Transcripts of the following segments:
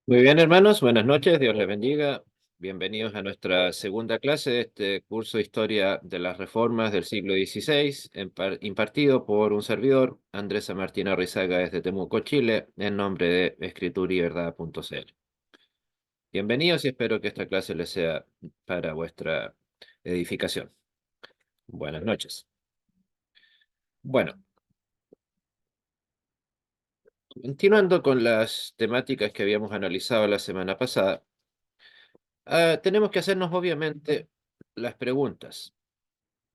Muy bien, hermanos, buenas noches, Dios les bendiga. Bienvenidos a nuestra segunda clase de este curso de Historia de las Reformas del siglo XVI, impartido por un servidor, Andrés Martín Arrizaga, desde Temuco, Chile, en nombre de escriturayverdad.cl. Bienvenidos y espero que esta clase les sea para vuestra edificación. Buenas noches. Bueno, continuando con las temáticas que habíamos analizado la semana pasada, tenemos que hacernos obviamente las preguntas.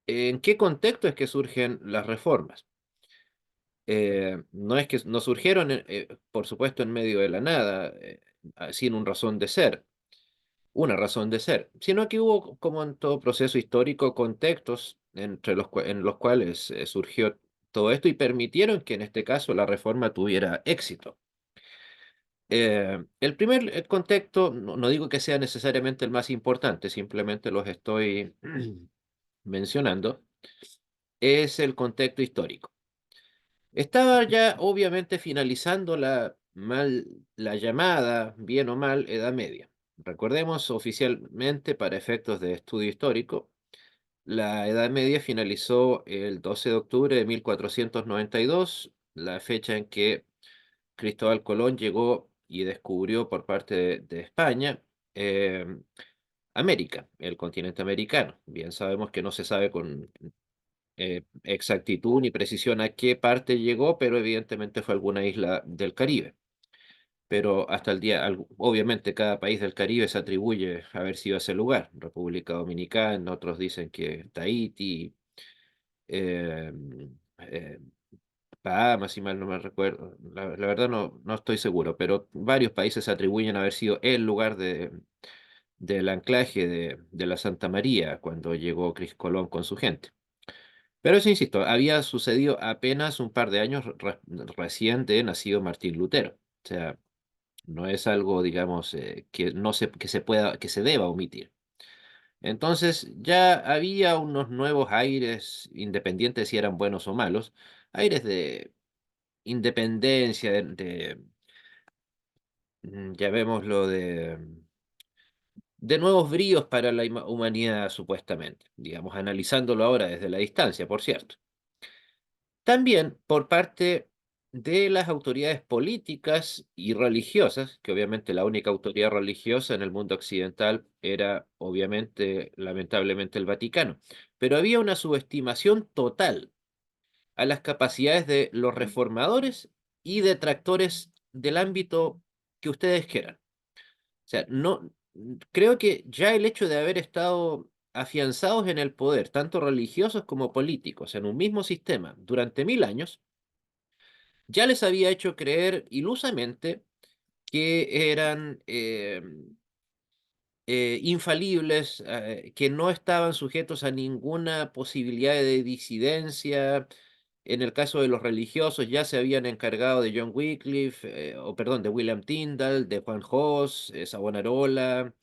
¿En qué contexto es que surgen las reformas? No es que no surgieron, por supuesto, en medio de la nada, sin una razón de ser, sino que hubo, como en todo proceso histórico, contextos en los cuales surgió todo esto y permitieron que en este caso la reforma tuviera éxito. El primer contexto, no digo que sea necesariamente el más importante, simplemente los estoy mencionando, es el contexto histórico. Estaba ya obviamente finalizando la llamada, bien o mal, Edad Media. Recordemos oficialmente, para efectos de estudio histórico, la Edad Media finalizó el 12 de octubre de 1492, la fecha en que Cristóbal Colón llegó y descubrió por parte de España eh, América, el continente americano. Bien sabemos que no se sabe con exactitud ni precisión a qué parte llegó, pero evidentemente fue alguna isla del Caribe. Pero hasta el día, obviamente cada país del Caribe se atribuye a haber sido ese lugar. República Dominicana, otros dicen que Tahití, eh, eh, Bahamas, si mal no me recuerdo. La verdad no estoy seguro, pero varios países se atribuyen a haber sido el lugar del anclaje de la Santa María cuando llegó Cris Colón con su gente. Pero eso, insisto, había sucedido apenas un par de años recién de nacido Martín Lutero. O sea, no es algo, digamos, que no se, que se pueda, que se deba omitir. Entonces, ya había unos nuevos aires, independientes si eran buenos o malos, aires de independencia, llamémoslo de nuevos bríos para la humanidad, supuestamente, digamos, analizándolo ahora desde la distancia, por cierto. También por parte de las autoridades políticas y religiosas, que obviamente la única autoridad religiosa en el mundo occidental era, obviamente, lamentablemente, el Vaticano. Pero había una subestimación total a las capacidades de los reformadores y detractores del ámbito que ustedes quieran. O sea, no, creo que ya el hecho de haber estado afianzados en el poder, tanto religiosos como políticos, en un mismo sistema durante 1000 años, ya les había hecho creer ilusamente que eran infalibles, que no estaban sujetos a ninguna posibilidad de disidencia. En el caso de los religiosos ya se habían encargado de John Wycliffe, o perdón, de William Tyndale, de Juan Hus, Savonarola,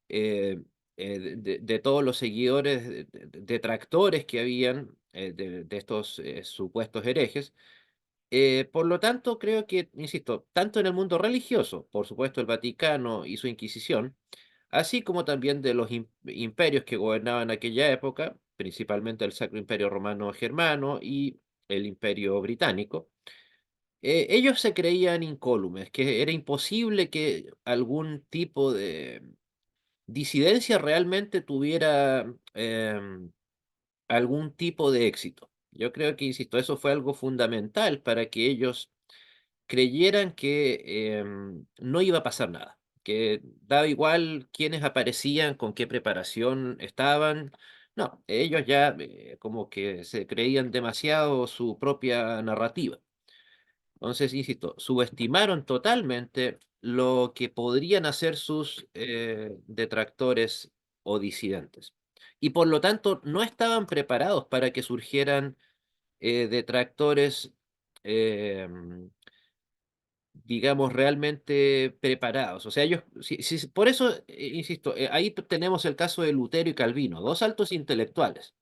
eh, de todos los seguidores, detractores que habían de estos supuestos herejes. Por lo tanto, creo que, insisto, tanto en el mundo religioso, por supuesto el Vaticano y su Inquisición, así como también de los imperios que gobernaban aquella época, principalmente el Sacro Imperio Romano Germano y el Imperio Británico, ellos se creían incólumes, que era imposible que algún tipo de disidencia realmente tuviera algún tipo de éxito. Yo creo que, insisto, eso fue algo fundamental para que ellos creyeran que no iba a pasar nada, que daba igual quiénes aparecían, con qué preparación estaban. No, ellos ya como que se creían demasiado su propia narrativa. Entonces, insisto, subestimaron totalmente lo que podrían hacer sus detractores o disidentes. Y por lo tanto, no estaban preparados para que surgieran detractores em, digamos, realmente preparados. O sea, ellos, por eso, insisto, ahí tenemos el caso de Lutero y Calvino, dos altos intelectuales,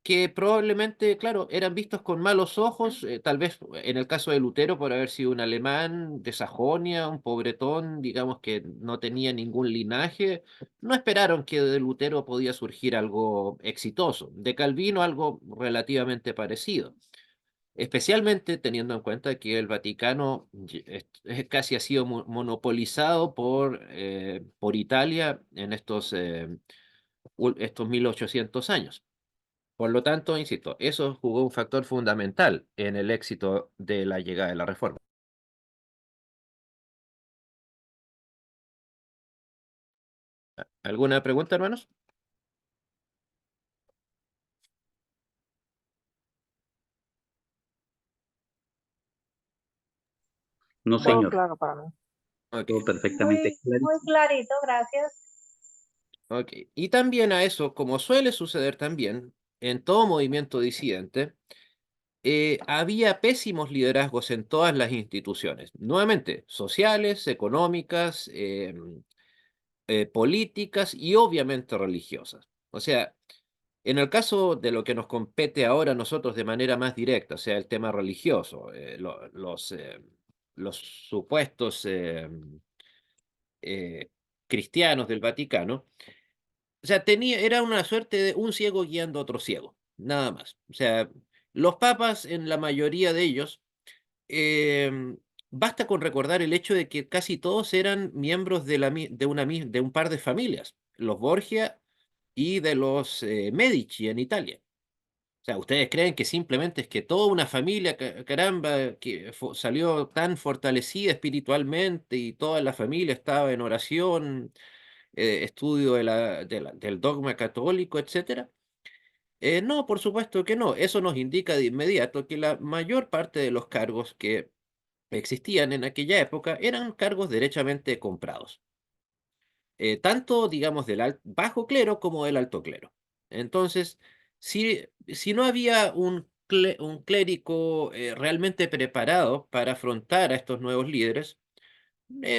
que probablemente, claro, eran vistos con malos ojos, tal vez en el caso de Lutero por haber sido un alemán de Sajonia, un pobretón, digamos que no tenía ningún linaje, no esperaron que de Lutero podía surgir algo exitoso, de Calvino algo relativamente parecido, especialmente teniendo en cuenta que el Vaticano casi ha sido monopolizado por Italia en estos 1800 años. Por lo tanto, insisto, eso jugó un factor fundamental en el éxito de la llegada de la reforma. ¿Alguna pregunta, hermanos? No, Todo señor. claro para mí. Ok, Todo perfectamente claro. Muy clarito, gracias. ok. Y también a eso, como suele suceder también en todo movimiento disidente, había pésimos liderazgos en todas las instituciones, nuevamente, sociales, económicas, políticas y obviamente religiosas. O sea, en el caso de lo que nos compete ahora a nosotros de manera más directa, o sea, el tema religioso, los supuestos eh, cristianos del Vaticano, o sea, era una suerte de un ciego guiando a otro ciego, nada más. O sea, los papas, en la mayoría de ellos, basta con recordar el hecho de que casi todos eran miembros de un par de familias, los Borgia y de los Medici en Italia. O sea, ¿ustedes creen que simplemente es que toda una familia, caramba, que salió tan fortalecida espiritualmente y toda la familia estaba en oración, estudio del dogma católico, etcétera? No, por supuesto que no. Eso nos indica de inmediato que la mayor parte de los cargos que existían en aquella época eran cargos derechamente comprados, tanto, digamos, del bajo clero como del alto clero. Entonces, si no había un clérigo realmente preparado para afrontar a estos nuevos líderes,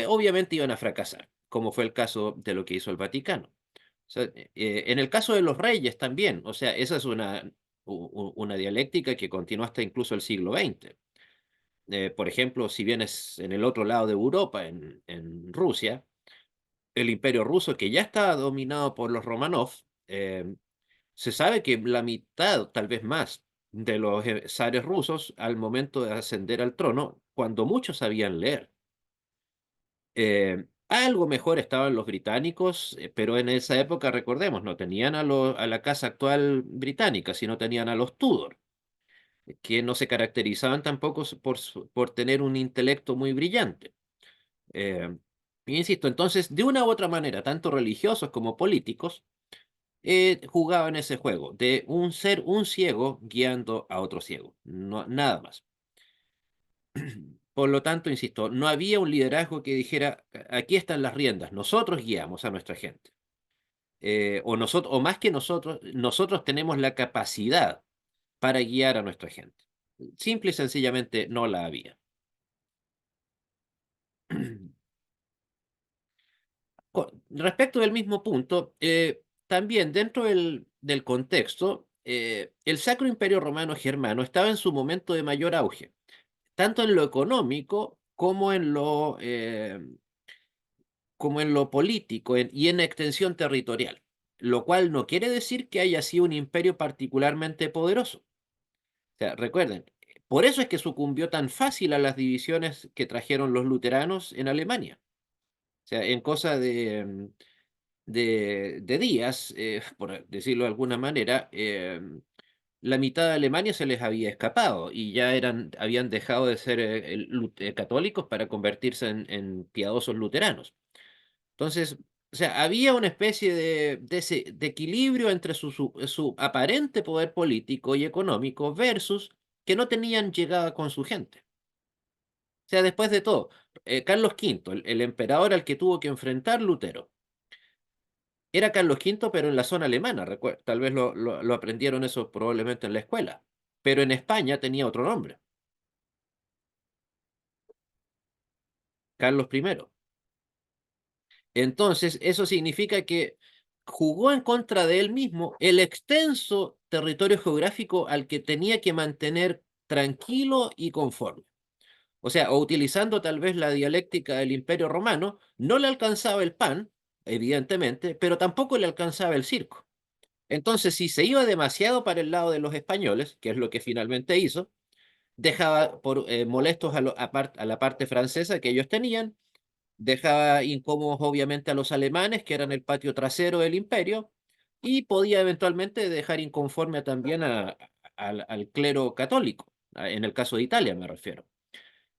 obviamente iban a fracasar, como fue el caso de lo que hizo el Vaticano. O sea, en el caso de los reyes también, o sea, esa es una dialéctica que continúa hasta incluso el siglo XX. Por ejemplo, si vienes en el otro lado de Europa, en Rusia, el imperio ruso, que ya estaba dominado por los Romanov, se sabe que la mitad, tal vez más, de los zares rusos, al momento de ascender al trono, cuando muchos sabían leer. Algo mejor estaban los británicos, pero en esa época, recordemos, no tenían a la casa actual británica, sino tenían a los Tudor, que no se caracterizaban tampoco por tener un intelecto muy brillante. Eh, Insisto, entonces, de una u otra manera, tanto religiosos como políticos jugaban ese juego de un ciego guiando a otro ciego, nada más. Por lo tanto, insisto, no había un liderazgo que dijera, aquí están las riendas, nosotros guiamos a nuestra gente. O más que nosotros tenemos la capacidad para guiar a nuestra gente. Simple y sencillamente no la había. Respecto del mismo punto, también dentro del contexto, el Sacro Imperio Romano Germano estaba en su momento de mayor auge, tanto en lo económico como en lo político y en extensión territorial, lo cual no quiere decir que haya sido un imperio particularmente poderoso. O sea, recuerden, por eso es que sucumbió tan fácil a las divisiones que trajeron los luteranos en Alemania. O sea, en cosa de días, por decirlo de alguna manera, la mitad de Alemania se les había escapado y ya habían dejado de ser católicos para convertirse en piadosos luteranos. Entonces, o sea, había una especie de equilibrio entre su aparente poder político y económico versus que no tenían llegada con su gente. O sea, después de todo, Carlos V, el emperador al que tuvo que enfrentar Lutero, era Carlos V, pero en la zona alemana, tal vez lo aprendieron eso probablemente en la escuela, pero en España tenía otro nombre, Carlos I. Entonces, eso significa que jugó en contra de él mismo el extenso territorio geográfico al que tenía que mantener tranquilo y conforme. O sea, o utilizando tal vez la dialéctica del Imperio Romano, no le alcanzaba el pan, evidentemente, pero tampoco le alcanzaba el circo. Entonces, si se iba demasiado para el lado de los españoles, que es lo que finalmente hizo, dejaba molestos a la parte francesa que ellos tenían, dejaba incómodos obviamente a los alemanes, que eran el patio trasero del imperio, y podía eventualmente dejar inconforme también al clero católico, en el caso de Italia me refiero.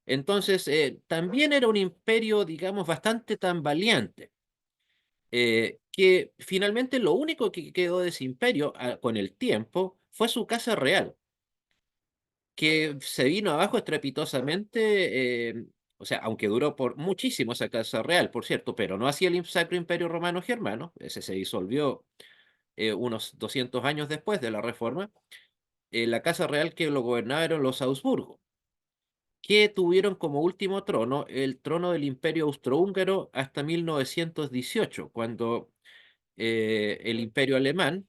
Entonces, también era un imperio, digamos, bastante tambaleante, que finalmente lo único que quedó de ese imperio con el tiempo fue su casa real, que se vino abajo estrepitosamente, o sea, aunque duró por muchísimo esa casa real, por cierto, pero no así el Sacro Imperio Romano Germano, ese se disolvió unos 200 años después de la Reforma. La casa real que lo gobernaron los Augsburgo, que tuvieron como último trono el trono del Imperio Austrohúngaro hasta 1918, cuando el Imperio Alemán,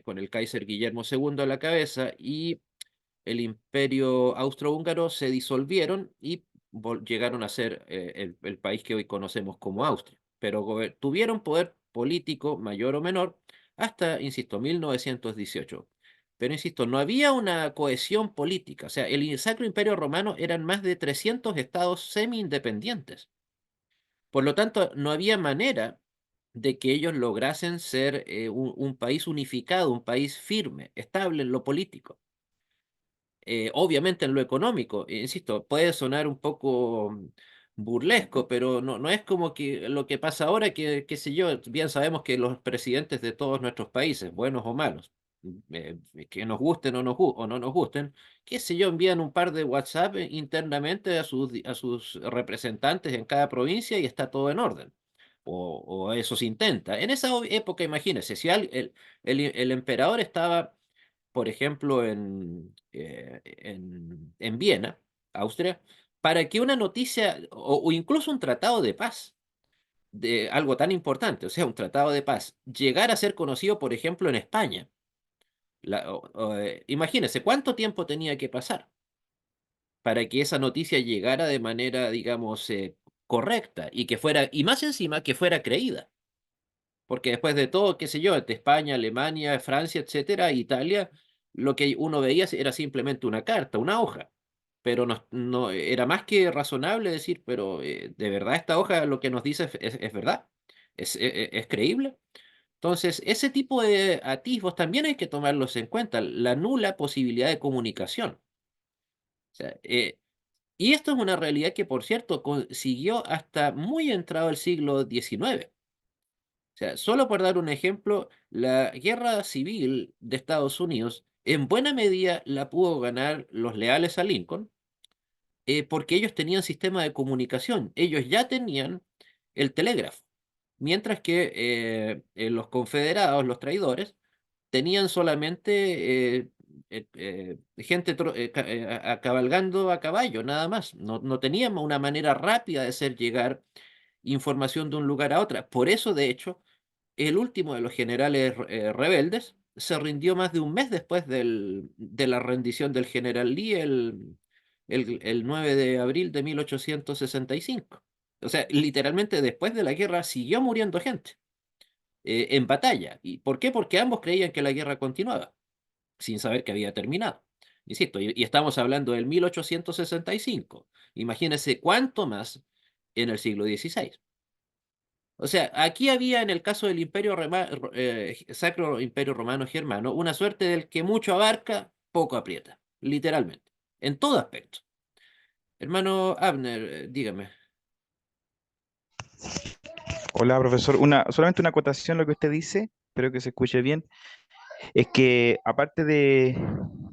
con el Kaiser Guillermo II a la cabeza, y el Imperio Austrohúngaro se disolvieron y llegaron a ser el país que hoy conocemos como Austria. Pero tuvieron poder político mayor o menor hasta, insisto, 1918. Pero, insisto, no había una cohesión política. O sea, el Sacro Imperio Romano eran más de 300 estados semi-independientes. Por lo tanto, no había manera de que ellos lograsen ser un país unificado, un país firme, estable en lo político. Obviamente en lo económico, insisto, puede sonar un poco burlesco, pero no es como que lo que pasa ahora, que, qué sé yo, bien sabemos que los presidentes de todos nuestros países, buenos o malos, que nos gusten o no nos gusten, qué sé yo, envían un par de WhatsApp internamente a sus representantes en cada provincia y está todo en orden. O eso se intenta. En esa época, imagínense, si el emperador estaba, por ejemplo, en Viena, Austria, para que una noticia o incluso un tratado de paz de algo tan importante, o sea, un tratado de paz, llegara a ser conocido, por ejemplo, en España. Imagínese cuánto tiempo tenía que pasar para que esa noticia llegara de manera, digamos, correcta y que fuera, y más encima, que fuera creída. Porque después de todo, qué sé yo, entre España, Alemania, Francia, etcétera, Italia, lo que uno veía era simplemente una carta, una hoja. Pero no era más que razonable decir, pero ¿de verdad esta hoja lo que nos dice es verdad? ¿Es creíble? Entonces, ese tipo de atisbos también hay que tomarlos en cuenta, la nula posibilidad de comunicación. O sea, y esto es una realidad que, por cierto, siguió hasta muy entrado el siglo XIX. O sea, solo por dar un ejemplo, la guerra civil de Estados Unidos en buena medida la pudo ganar los leales a Lincoln, porque ellos tenían sistema de comunicación, ellos ya tenían el telégrafo, mientras que los confederados, los traidores, tenían solamente gente cabalgando a caballo, nada más. No tenían una manera rápida de hacer llegar información de un lugar a otra. Por eso, de hecho, el último de los generales rebeldes se rindió más de un mes después de la rendición del general Lee el 9 de abril de 1865. O sea, literalmente después de la guerra siguió muriendo gente en batalla. ¿Y por qué? Porque ambos creían que la guerra continuaba, sin saber que había terminado. Insisto, y estamos hablando del 1865. Imagínense cuánto más en el siglo XVI. O sea, aquí había en el caso del Sacro Imperio Romano Germano una suerte del que mucho abarca, poco aprieta, literalmente, en todo aspecto. Hermano Abner, dígame. Hola, profesor. Solamente una acotación a lo que usted dice, espero que se escuche bien. Es que aparte de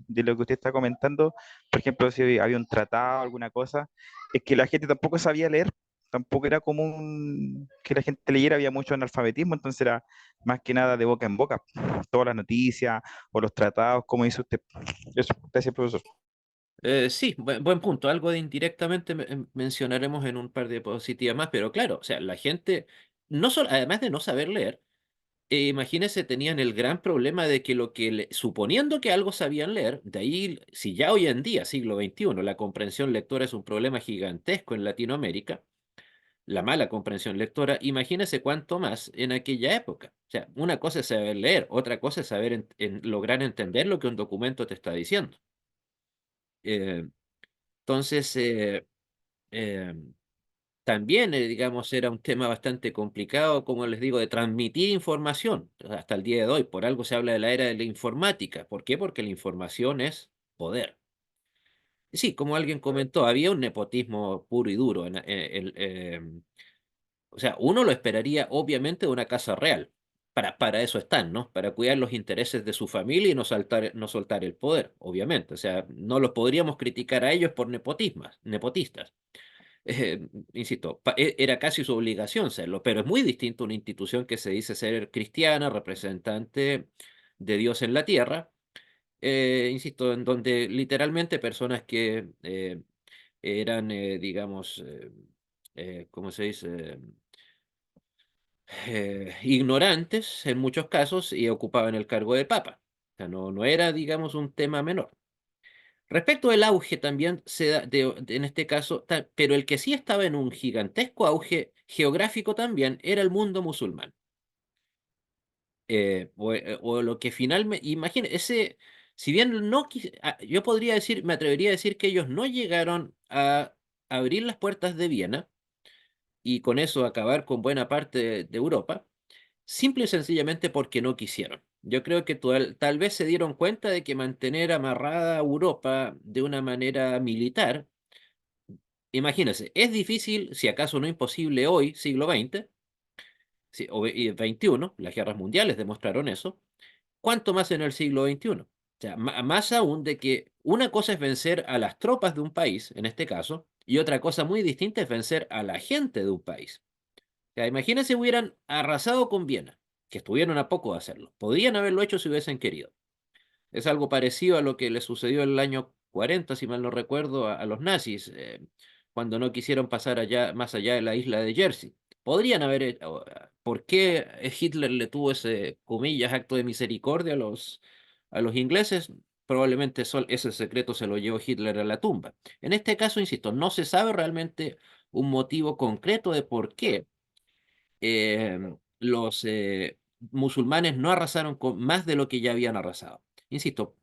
lo que usted está comentando, por ejemplo, si había un tratado, alguna cosa, es que la gente tampoco sabía leer, tampoco era común que la gente leyera, había mucho analfabetismo, entonces era más que nada de boca en boca, todas las noticias o los tratados, como dice usted. Eso, gracias, profesor. Sí, buen punto. Algo de indirectamente mencionaremos en un par de diapositivas más, pero claro, o sea, la gente, no solo, además de no saber leer, imagínense, tenían el gran problema de que suponiendo que algo sabían leer, de ahí, si ya hoy en día, siglo XXI, la comprensión lectora es un problema gigantesco en Latinoamérica, la mala comprensión lectora, imagínense cuánto más en aquella época. O sea, una cosa es saber leer, otra cosa es saber lograr entender lo que un documento te está diciendo. Eh, entonces, eh, también, digamos, era un tema bastante complicado, como les digo, de transmitir información hasta el día de hoy. Por algo se habla de la era de la informática. ¿Por qué? Porque la información es poder. Y sí, como alguien comentó, había un nepotismo puro y duro. O sea, uno lo esperaría obviamente de una casa real. Para eso están, ¿no? Para cuidar los intereses de su familia y no soltar el poder, obviamente. O sea, no los podríamos criticar a ellos por nepotistas. Insisto, era casi su obligación serlo, pero es muy distinto una institución que se dice ser cristiana, representante de Dios en la tierra, insisto, en donde literalmente personas que eran, digamos, ¿cómo se dice? Ignorantes en muchos casos y ocupaban el cargo de papa. O sea, no era, digamos, un tema menor. Respecto del auge también se da, en este caso, pero el que sí estaba en un gigantesco auge geográfico también era el mundo musulmán. O lo que finalmente, imagínense, si bien no, yo podría decir, me atrevería a decir que ellos no llegaron a abrir las puertas de Viena y con eso acabar con buena parte de Europa, simple y sencillamente porque no quisieron. Yo creo que tal vez se dieron cuenta de que mantener amarrada a Europa de una manera militar, imagínense, es difícil, si acaso no imposible hoy, siglo XX, y XXI, las guerras mundiales demostraron eso, ¿cuánto más en el siglo XXI? O sea, más aún de que una cosa es vencer a las tropas de un país, en este caso, y otra cosa muy distinta es vencer a la gente de un país. O sea, imagínense hubieran arrasado con Viena, que estuvieron a poco de hacerlo. Podrían haberlo hecho si hubiesen querido. Es algo parecido a lo que le sucedió en el año 40, si mal no recuerdo, a los nazis, cuando no quisieron pasar más allá de la isla de Jersey. Podrían haber ¿por qué Hitler le tuvo ese, comillas, acto de misericordia a los ingleses? Probablemente ese secreto se lo llevó Hitler a la tumba. En este caso, insisto, no se sabe realmente un motivo concreto de por qué los musulmanes no arrasaron con más de lo que ya habían arrasado. Insisto,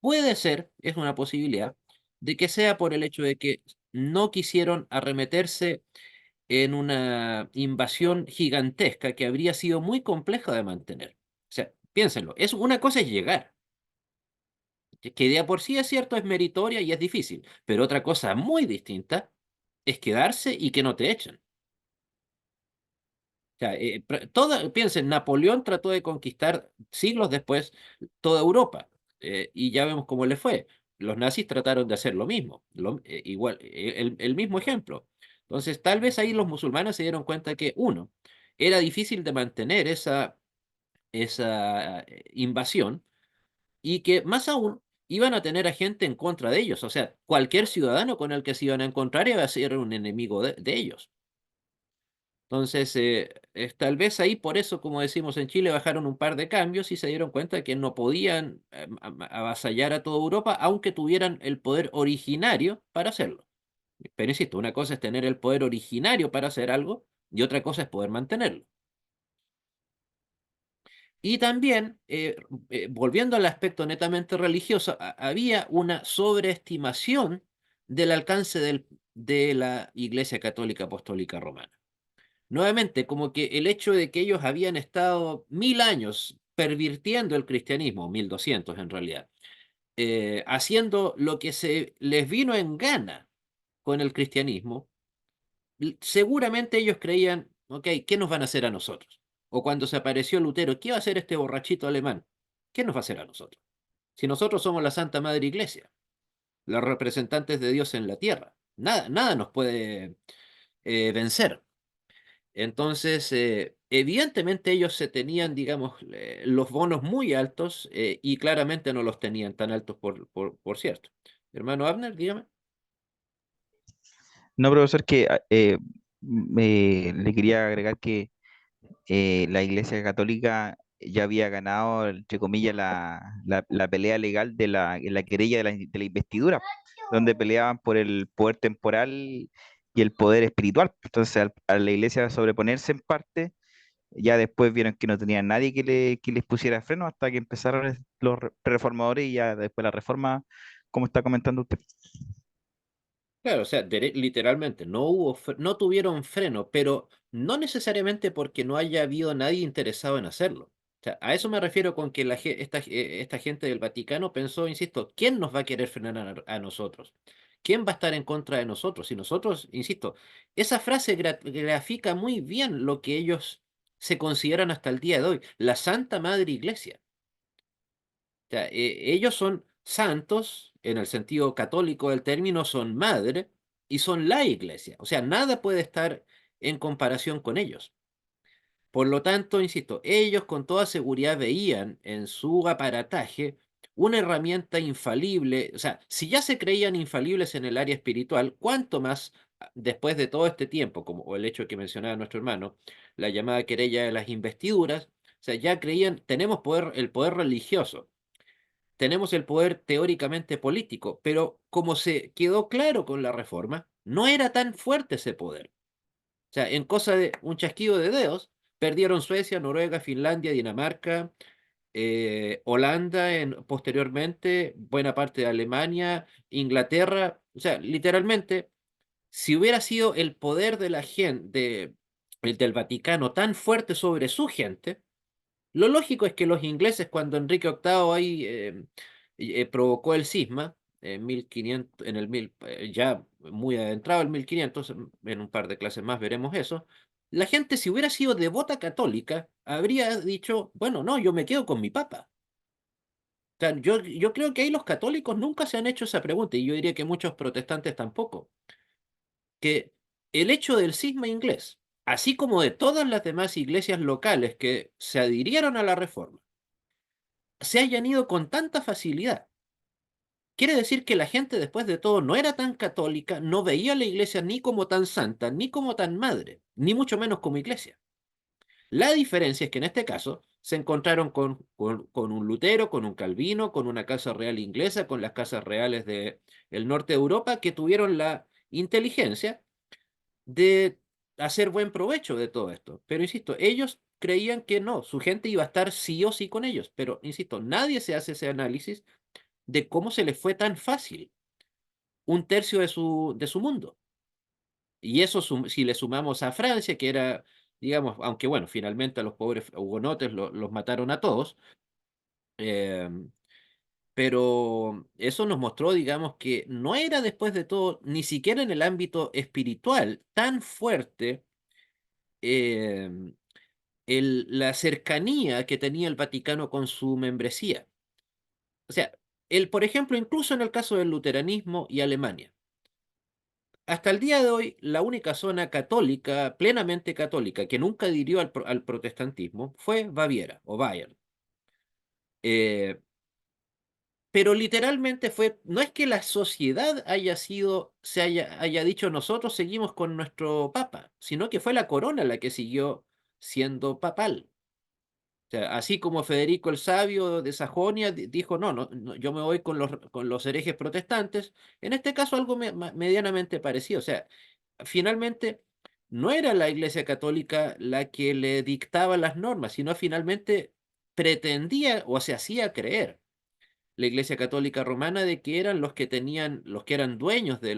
puede ser, es una posibilidad, de que sea por el hecho de que no quisieron arremeterse en una invasión gigantesca que habría sido muy compleja de mantener. O sea, piénsenlo, una cosa es llegar, que de por sí es cierto, es meritoria y es difícil, pero otra cosa muy distinta es quedarse y que no te echen. O sea, piensen, Napoleón trató de conquistar siglos después toda Europa, y ya vemos cómo le fue. Los nazis trataron de hacer lo mismo, igual, el mismo ejemplo. Entonces, tal vez ahí los musulmanes se dieron cuenta que, uno, era difícil de mantener esa invasión y que, más aún, iban a tener a gente en contra de ellos. O sea, cualquier ciudadano con el que se iban a encontrar iba a ser un enemigo de ellos. Entonces, tal vez ahí por eso, como decimos en Chile, bajaron un par de cambios y se dieron cuenta de que no podían avasallar a toda Europa, aunque tuvieran el poder originario para hacerlo. Pero insisto, una cosa es tener el poder originario para hacer algo y otra cosa es poder mantenerlo. Y también, volviendo al aspecto netamente religioso, había una sobreestimación del alcance de la Iglesia Católica Apostólica Romana. Nuevamente, como que el hecho de que ellos habían estado 1000 años pervirtiendo el cristianismo, 1200 en realidad, haciendo lo que se les vino en gana con el cristianismo, seguramente ellos creían, ok, ¿qué nos van a hacer a nosotros? O cuando se apareció Lutero, ¿qué va a hacer este borrachito alemán? ¿Qué nos va a hacer a nosotros? Si nosotros somos la Santa Madre Iglesia, los representantes de Dios en la tierra, nada nos puede vencer. Entonces, evidentemente ellos se tenían, digamos, los bonos muy altos, y claramente no los tenían tan altos por cierto. Hermano Abner, dígame. No, profesor, que le quería agregar que la Iglesia Católica ya había ganado, entre comillas, la pelea legal de la querella de la investidura, donde peleaban por el poder temporal y el poder espiritual. Entonces, a la iglesia sobreponerse en parte, ya después vieron que no tenían nadie que les pusiera freno hasta que empezaron los reformadores y ya después la reforma, como está comentando usted. Claro, o sea, literalmente, no tuvieron freno, pero no necesariamente porque no haya habido nadie interesado en hacerlo. O sea, a eso me refiero con que esta gente del Vaticano pensó, insisto, ¿quién nos va a querer frenar a nosotros? ¿Quién va a estar en contra de nosotros? Y nosotros, insisto, esa frase grafica muy bien lo que ellos se consideran hasta el día de hoy, la Santa Madre Iglesia. O sea, ellos son santos, en el sentido católico del término, son madre y son la iglesia. O sea, nada puede estar en comparación con ellos. Por lo tanto, insisto, ellos con toda seguridad veían en su aparataje una herramienta infalible. O sea, si ya se creían infalibles en el área espiritual, ¿cuánto más después de todo este tiempo, como o el hecho que mencionaba nuestro hermano, la llamada querella de las investiduras? O sea, ya creían, tenemos poder, el poder religioso, tenemos el poder teóricamente político, pero como se quedó claro con la reforma, no era tan fuerte ese poder. O sea, en cosa de un chasquido de dedos, perdieron Suecia, Noruega, Finlandia, Dinamarca, Holanda, posteriormente, buena parte de Alemania, Inglaterra. O sea, literalmente, si hubiera sido el poder de la gente, el del Vaticano tan fuerte sobre su gente, lo lógico es que los ingleses, cuando Enrique VIII ahí provocó el cisma, en 1500, en el ya muy adentrado el 1500, en un par de clases más veremos eso, la gente, si hubiera sido devota católica, habría dicho, bueno, no, yo me quedo con mi papa. O sea, yo creo que ahí los católicos nunca se han hecho esa pregunta, y yo diría que muchos protestantes tampoco, que el hecho del cisma inglés, así como de todas las demás iglesias locales que se adhirieron a la reforma, se hayan ido con tanta facilidad. Quiere decir que la gente después de todo no era tan católica, no veía a la iglesia ni como tan santa, ni como tan madre, ni mucho menos como iglesia. La diferencia es que en este caso se encontraron con un Lutero, con un Calvino, con una casa real inglesa, con las casas reales del norte de Europa, que tuvieron la inteligencia de hacer buen provecho de todo esto. Pero insisto, ellos creían que no, su gente iba a estar sí o sí con ellos. Pero insisto, nadie se hace ese análisis de cómo se les fue tan fácil un tercio de su mundo. Y eso, si le sumamos a Francia, que era, digamos, aunque bueno, finalmente a los pobres hugonotes los mataron a todos, eh, pero eso nos mostró, digamos, que no era después de todo, ni siquiera en el ámbito espiritual, tan fuerte eh, la cercanía que tenía el Vaticano con su membresía. O sea, por ejemplo, incluso en el caso del luteranismo y Alemania. Hasta el día de hoy, la única zona católica, plenamente católica, que nunca adhirió al protestantismo fue Baviera o Bayern. Eh, pero literalmente no es que la sociedad haya dicho nosotros seguimos con nuestro papa, sino que fue la corona la que siguió siendo papal. O sea, así como Federico el Sabio de Sajonia dijo, no, no, no, yo me voy con los herejes protestantes, en este caso algo medianamente parecido. O sea, finalmente no era la Iglesia Católica la que le dictaba las normas, sino finalmente pretendía o se hacía creer la Iglesia Católica Romana de que eran los que eran dueños de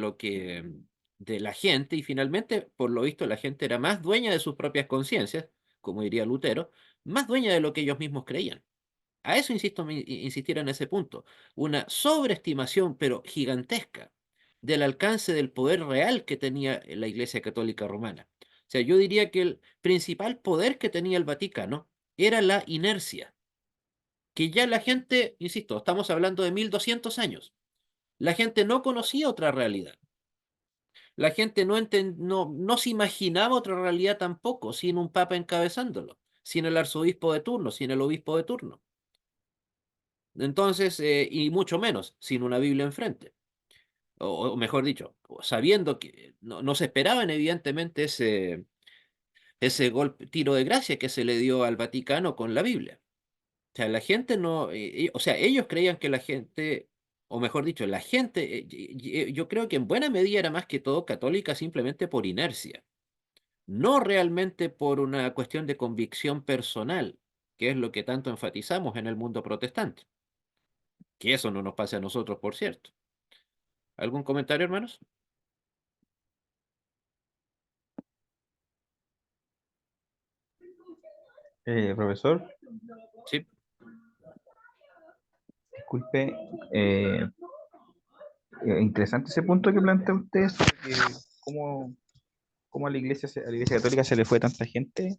la gente, y finalmente, por lo visto, la gente era más dueña de sus propias conciencias, como diría Lutero, más dueña de lo que ellos mismos creían. A eso insisto, insistir en ese punto. Una sobreestimación, pero gigantesca, del alcance del poder real que tenía la Iglesia Católica Romana. O sea, yo diría que el principal poder que tenía el Vaticano era la inercia, que ya la gente, insisto, estamos hablando de 1200 años, la gente no conocía otra realidad. La gente no se imaginaba otra realidad tampoco, sin un papa encabezándolo, sin el arzobispo de turno, sin el obispo de turno. Entonces, y mucho menos sin una Biblia enfrente. O mejor dicho, sabiendo que no se esperaban evidentemente ese golpe, tiro de gracia que se le dio al Vaticano con la Biblia. sea, la gente no, o sea, ellos creían que la gente, o mejor dicho, la gente, yo creo que en buena medida era más que todo católica simplemente por inercia, no realmente por una cuestión de convicción personal, que es lo que tanto enfatizamos en el mundo protestante, que eso no nos pasa a nosotros, por cierto. ¿Algún comentario, hermanos? Profesor, Sí, disculpe, interesante ese punto que plantea usted sobre que cómo, cómo a la iglesia, a la iglesia católica se le fue tanta gente.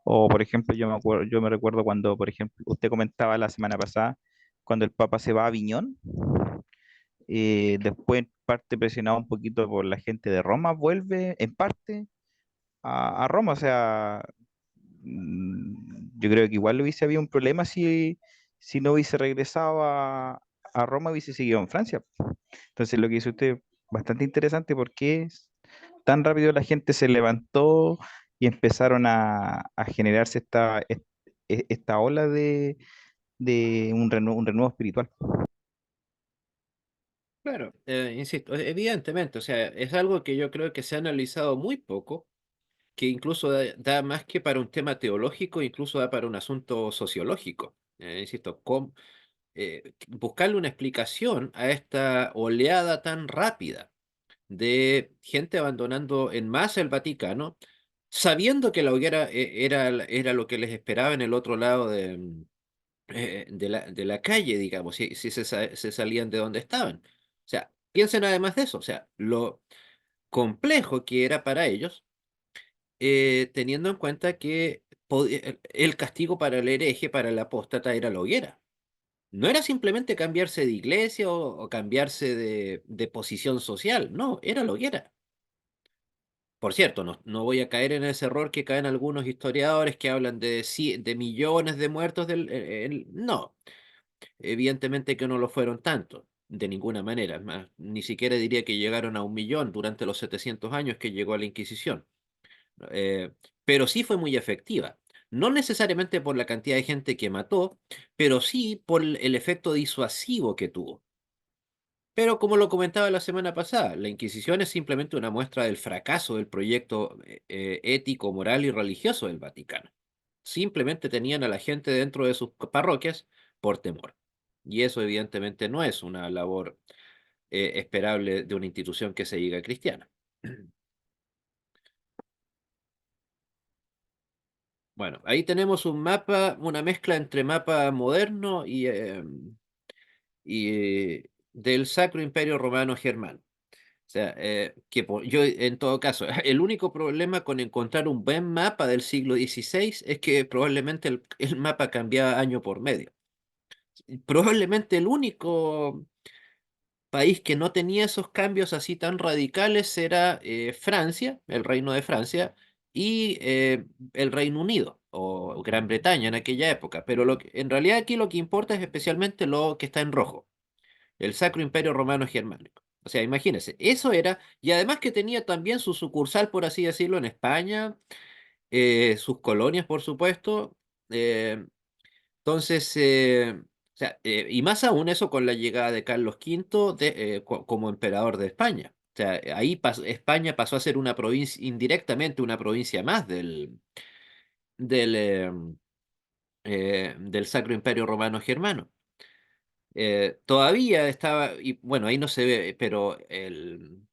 O, por ejemplo, yo me acuerdo, yo me recuerdo cuando, por ejemplo, usted comentaba la semana pasada, cuando el Papa se va a Aviñón, después, en parte presionado un poquito por la gente de Roma, vuelve en parte a Roma. O sea, yo creo que igual hubiese habido un problema si no hubiese regresado a Roma, hubiese seguido en Francia. Entonces, lo que dice usted, bastante interesante porque tan rápido la gente se levantó y empezaron a generarse esta ola de un renuevo espiritual. claro, insisto, evidentemente, o sea, es algo que yo creo que se ha analizado muy poco, que incluso da más que para un tema teológico, incluso da para un asunto sociológico. Insisto, buscarle una explicación a esta oleada tan rápida de gente abandonando en masa el Vaticano, sabiendo que la hoguera era lo que les esperaba en el otro lado de la calle, digamos, si se salían de donde estaban. O sea, piensen además de eso, o sea, lo complejo que era para ellos, teniendo en cuenta que el castigo para el hereje, para el apóstata, era la hoguera. No era simplemente cambiarse de iglesia o cambiarse de posición social, no, era la hoguera. Por cierto, no voy a caer en ese error que caen algunos historiadores que hablan de millones de muertos no, evidentemente que no lo fueron tanto, de ninguna manera. Es más, ni siquiera diría que llegaron a 1 millón durante los 700 años que llegó a la Inquisición. Eh, pero sí fue muy efectiva. No necesariamente por la cantidad de gente que mató, pero sí por el efecto disuasivo que tuvo. Pero como lo comentaba la semana pasada, la Inquisición es simplemente una muestra del fracaso del proyecto ético, moral y religioso del Vaticano. Simplemente tenían a la gente dentro de sus parroquias por temor. Y eso evidentemente no es una labor esperable de una institución que se diga cristiana. Bueno, ahí tenemos un mapa, una mezcla entre mapa moderno y del Sacro Imperio Romano Germano. O sea, yo en todo caso, el único problema con encontrar un buen mapa del siglo XVI es que probablemente el mapa cambiaba año por medio. Probablemente el único país que no tenía esos cambios así tan radicales era Francia, el Reino de Francia, y el Reino Unido o Gran Bretaña en aquella época. Pero en realidad aquí lo que importa es especialmente lo que está en rojo, el Sacro Imperio Romano Germánico. O sea, imagínense, eso era, y además que tenía también su sucursal, por así decirlo, en España, sus colonias, por supuesto. eh, entonces, o sea, y más aún eso con la llegada de Carlos V como emperador de España. O sea, ahí España pasó a ser una provincia, indirectamente una provincia más del, eh, del Sacro Imperio Romano Germano. Todavía estaba, y bueno, ahí no se ve, pero el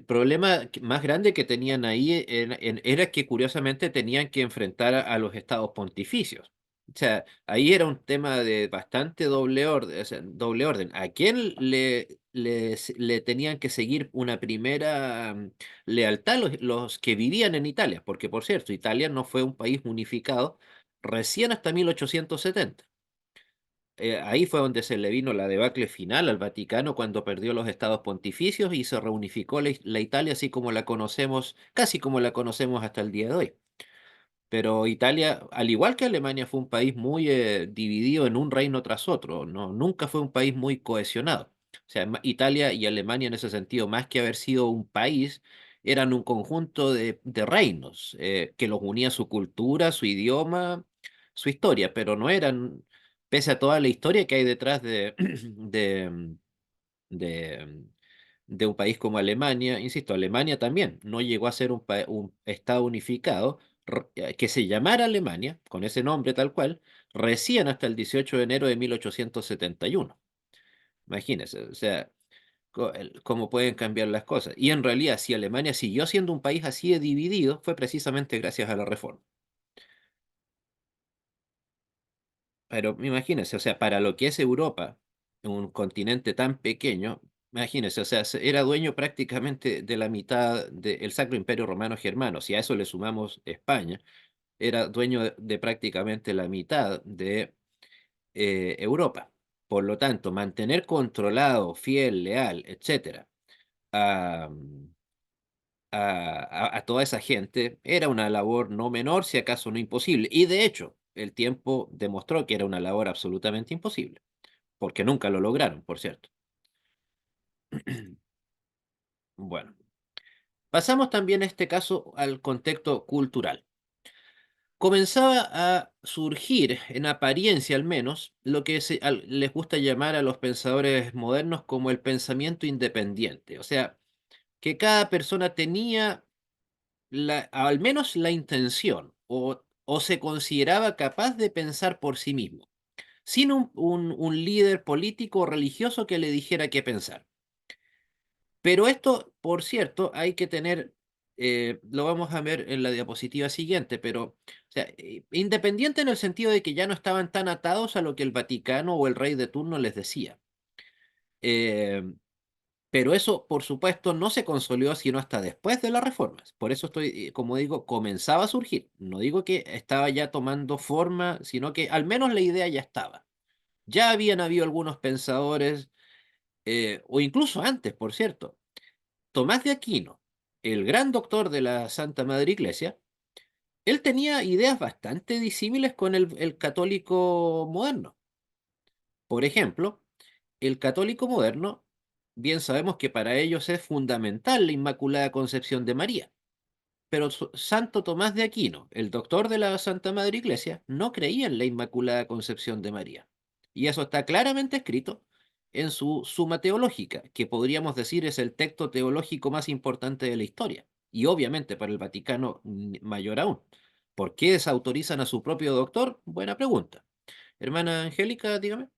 problema más grande que tenían ahí era que curiosamente tenían que enfrentar a los estados pontificios. O sea, ahí era un tema de bastante doble orden, o sea, doble orden. ¿A quién le tenían que seguir una primera lealtad los que vivían en Italia? Porque, por cierto, Italia no fue un país unificado recién hasta 1870. Ahí fue donde se le vino la debacle final al Vaticano cuando perdió los estados pontificios y se reunificó la Italia así como la conocemos, casi como la conocemos hasta el día de hoy. Pero Italia, al igual que Alemania, fue un país muy dividido en un reino tras otro, no, nunca fue un país muy cohesionado. O sea, Italia y Alemania en ese sentido, más que haber sido un país, eran un conjunto de reinos que los unía su cultura, su idioma, su historia, pero no eran, pese a toda la historia que hay detrás de, de, de un país como Alemania, insisto, Alemania también no llegó a ser un estado unificado que se llamara Alemania, con ese nombre tal cual, recién hasta el 18 de enero de 1871. Imagínense, o sea, cómo pueden cambiar las cosas. Y en realidad, si Alemania siguió siendo un país así de dividido, fue precisamente gracias a la Reforma. Pero imagínense, o sea, para lo que es Europa, un continente tan pequeño, imagínense, o sea, era dueño prácticamente de la mitad del Sacro Imperio Romano Germano. Si a eso le sumamos España, era dueño de prácticamente la mitad de Europa. Por lo tanto, mantener controlado, fiel, leal, etcétera, a, a toda esa gente era una labor no menor, si acaso no imposible. Y de hecho, el tiempo demostró que era una labor absolutamente imposible, porque nunca lo lograron, por cierto. Bueno, pasamos también en este caso al contexto cultural. Comenzaba a surgir, en apariencia al menos, lo que les gusta llamar a los pensadores modernos como el pensamiento independiente. O sea, que cada persona tenía al menos la intención o se consideraba capaz de pensar por sí mismo, sin un líder político o religioso que le dijera qué pensar. Pero esto, por cierto, hay que tener, lo vamos a ver en la diapositiva siguiente, pero, o sea, independiente en el sentido de que ya no estaban tan atados a lo que el Vaticano o el rey de turno les decía. Eh, pero eso, por supuesto, no se consolidó sino hasta después de las reformas. Por eso estoy, como digo, comenzaba a surgir. No digo que estaba ya tomando forma, sino que al menos la idea ya estaba. Ya habían habido algunos pensadores, o incluso antes, por cierto. Tomás de Aquino, el gran doctor de la Santa Madre Iglesia, él tenía ideas bastante disímiles con el católico moderno. Por ejemplo, el católico moderno, bien sabemos que para ellos es fundamental la Inmaculada Concepción de María, pero Santo Tomás de Aquino, el doctor de la Santa Madre Iglesia, no creía en la Inmaculada Concepción de María. Y eso está claramente escrito en su Suma Teológica, que podríamos decir es el texto teológico más importante de la historia. Y obviamente para el Vaticano mayor aún. ¿Por qué desautorizan a su propio doctor? Buena pregunta. Hermana Angélica, dígame.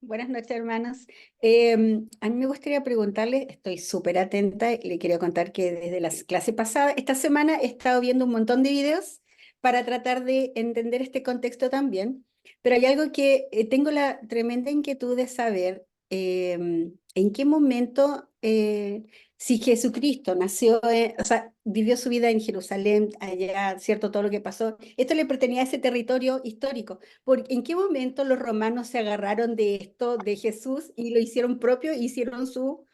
Buenas noches, hermanos. A mí me gustaría preguntarle, estoy súper atenta, y le quiero contar que desde las clases pasadas, esta semana he estado viendo un montón de videos para tratar de entender este contexto también, pero hay algo que tengo la tremenda inquietud de saber en qué momento, si Jesucristo nació, o sea, vivió su vida en Jerusalén, allá, cierto, todo lo que pasó, esto le pertenecía a ese territorio histórico. ¿En qué momento los romanos se agarraron de esto, de Jesús, y lo hicieron propio, hicieron su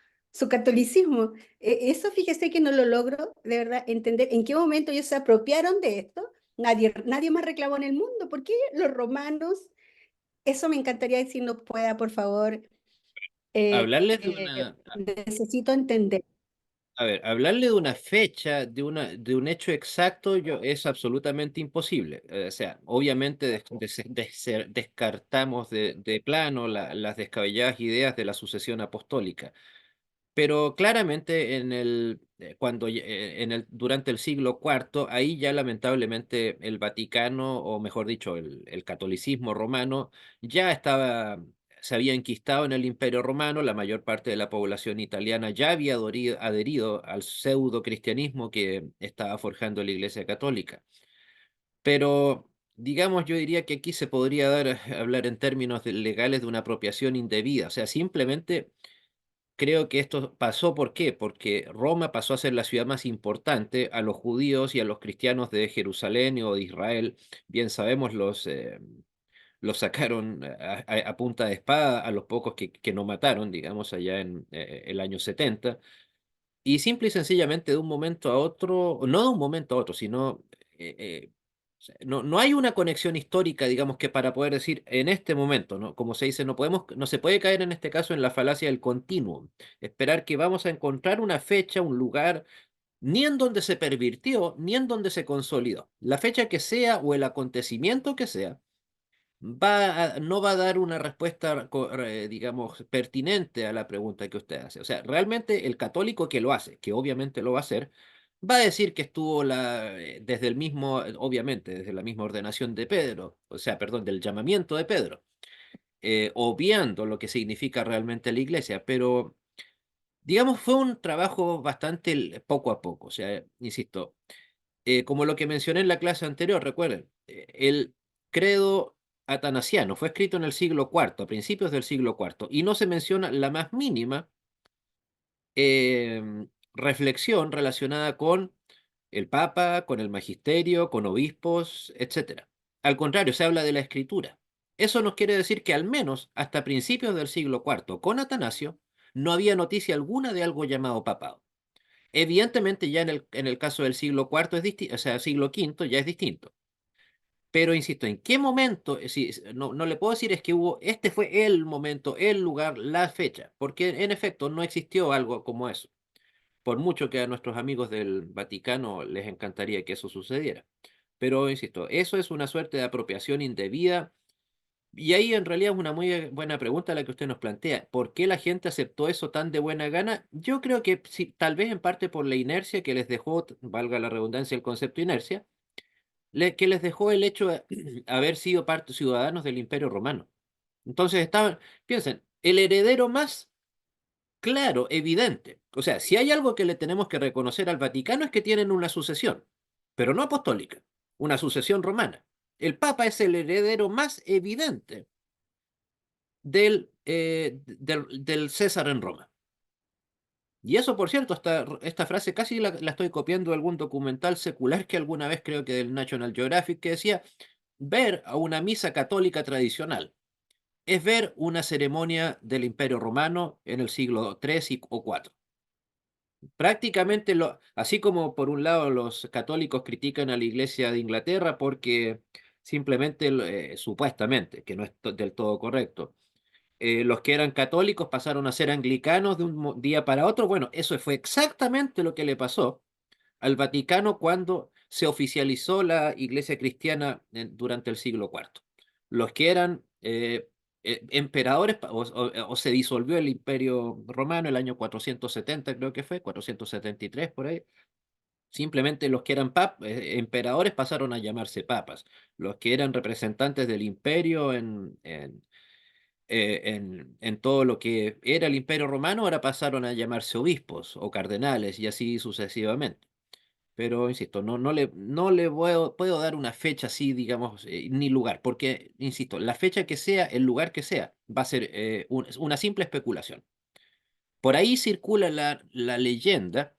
catolicismo? Eso fíjese que no lo logro de verdad entender. ¿En qué momento ellos se apropiaron de esto? Nadie más reclamó en el mundo. ¿Por qué los romanos? Eso me encantaría si nos pueda, por favor. Hablarles de una, Necesito entender. A ver, hablarle de una fecha, de un hecho exacto, es absolutamente imposible. O sea, obviamente descartamos de plano las descabelladas ideas de la sucesión apostólica. Pero claramente durante el siglo IV, ahí ya lamentablemente el Vaticano, o mejor dicho, el catolicismo romano, ya se había enquistado en el Imperio Romano. La mayor parte de la población italiana ya había adherido al pseudo cristianismo que estaba forjando la Iglesia Católica. Pero, digamos, yo diría que aquí se podría hablar en términos legales de una apropiación indebida. O sea, simplemente creo que esto pasó, ¿por qué? Porque Roma pasó a ser la ciudad más importante. A los judíos y a los cristianos de Jerusalén o de Israel, bien sabemos, los sacaron a punta de espada, a los pocos que no mataron, digamos, allá en el año 70. Y simple y sencillamente de un momento a otro, no de un momento a otro, sino no hay una conexión histórica, digamos, que para poder decir en este momento, ¿no? Como se dice, no se puede caer en este caso en la falacia del continuum, esperar que vamos a encontrar una fecha, un lugar ni en donde se pervirtió, ni en donde se consolidó. La fecha que sea o el acontecimiento que sea, no va a dar una respuesta, digamos, pertinente a la pregunta que usted hace. O sea, realmente el católico que lo hace, que obviamente lo va a hacer, va a decir que estuvo desde el mismo, obviamente, desde la misma ordenación de Pedro, o sea, perdón, del llamamiento de Pedro, obviando lo que significa realmente la iglesia, pero digamos, fue un trabajo bastante poco a poco. O sea, insisto, como lo que mencioné en la clase anterior, recuerden, el credo atanasiano fue escrito en el siglo IV, a principios del siglo IV, y no se menciona la más mínima reflexión relacionada con el Papa, con el magisterio, con obispos, etc. Al contrario, se habla de la escritura. Eso nos quiere decir que al menos hasta principios del siglo IV, con Atanasio, no había noticia alguna de algo llamado papado. Evidentemente ya en el caso del siglo IV es distinto, o sea, siglo V ya es distinto. Pero insisto, ¿en qué momento? No le puedo decir es que este fue el momento, el lugar, la fecha, porque en efecto no existió algo como eso, por mucho que a nuestros amigos del Vaticano les encantaría que eso sucediera. Pero insisto, eso es una suerte de apropiación indebida. Y ahí en realidad es una muy buena pregunta la que usted nos plantea. ¿Por qué la gente aceptó eso tan de buena gana? Yo creo que sí, tal vez en parte por la inercia que les dejó, valga la redundancia, el concepto inercia, que les dejó el hecho de haber sido parte ciudadanos del Imperio Romano. Entonces piensen, el heredero más claro, evidente. O sea, si hay algo que le tenemos que reconocer al Vaticano es que tienen una sucesión, pero no apostólica, una sucesión romana. El Papa es el heredero más evidente del César en Roma. Y eso, por cierto, esta frase casi la estoy copiando de algún documental secular que alguna vez creo que del National Geographic, que decía, ver a una misa católica tradicional es ver una ceremonia del Imperio Romano en el siglo III o IV. Prácticamente, así como por un lado los católicos critican a la Iglesia de Inglaterra porque simplemente, supuestamente, que no es del todo correcto, los que eran católicos pasaron a ser anglicanos de un día para otro. Bueno, eso fue exactamente lo que le pasó al Vaticano cuando se oficializó la Iglesia cristiana durante el siglo IV. Los que eran emperadores, o se disolvió el Imperio Romano el año 470, creo que fue, 473 por ahí. Simplemente los que eran emperadores pasaron a llamarse papas. Los que eran representantes del imperio en todo lo que era el Imperio Romano, ahora pasaron a llamarse obispos o cardenales y así sucesivamente. Pero, insisto, no le puedo dar una fecha así, digamos, ni lugar, porque, insisto, la fecha que sea, el lugar que sea, va a ser una simple especulación. Por ahí circula la leyenda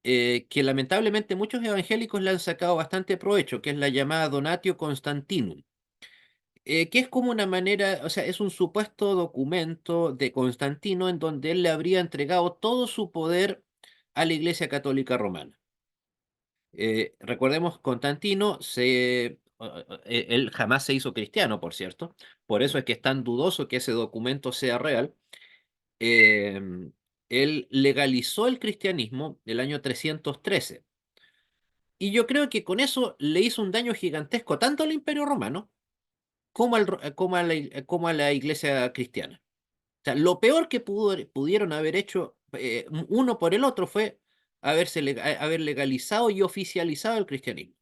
que lamentablemente muchos evangélicos le han sacado bastante provecho, que es la llamada Donatio Constantinum, que es como una manera, o sea, es un supuesto documento de Constantino en donde él le habría entregado todo su poder a la Iglesia Católica Romana. Recordemos, Constantino, él jamás se hizo cristiano, por cierto, por eso es que es tan dudoso que ese documento sea real. Él legalizó el cristianismo el año 313, y yo creo que con eso le hizo un daño gigantesco tanto al Imperio Romano como a la Iglesia cristiana. O sea, lo peor que pudieron haber hecho uno por el otro fue haber legalizado y oficializado el cristianismo.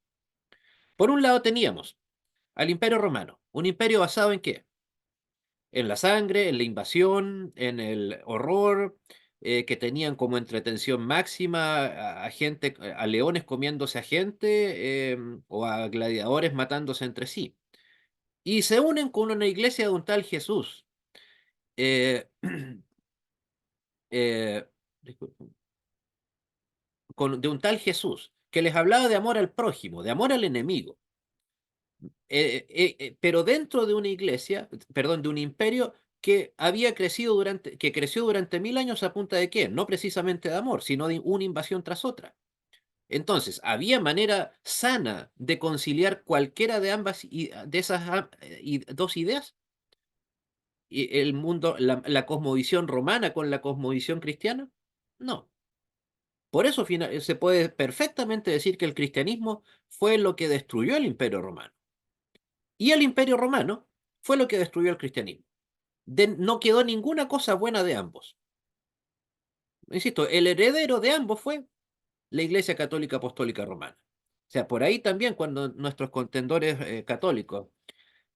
Por un lado teníamos al Imperio Romano, un imperio basado ¿en qué? En la sangre, en la invasión, en el horror, que tenían como entretención máxima a gente, a leones comiéndose a gente, o a gladiadores matándose entre sí. Y se unen con una iglesia de un tal Jesús. eh, eh, disculpen, de un tal Jesús, que les hablaba de amor al prójimo, de amor al enemigo. Pero dentro de una iglesia, perdón, de un imperio que creció durante 1000 años a punta de qué? No precisamente de amor, sino de una invasión tras otra. Entonces, ¿había manera sana de conciliar cualquiera de ambas de esas dos ideas? El mundo, la cosmovisión romana con la cosmovisión cristiana? No. Por eso se puede perfectamente decir que el cristianismo fue lo que destruyó el Imperio Romano. Y el Imperio Romano fue lo que destruyó el cristianismo. No quedó ninguna cosa buena de ambos. Insisto, el heredero de ambos fue la Iglesia Católica Apostólica Romana. O sea, por ahí también cuando nuestros contendores católicos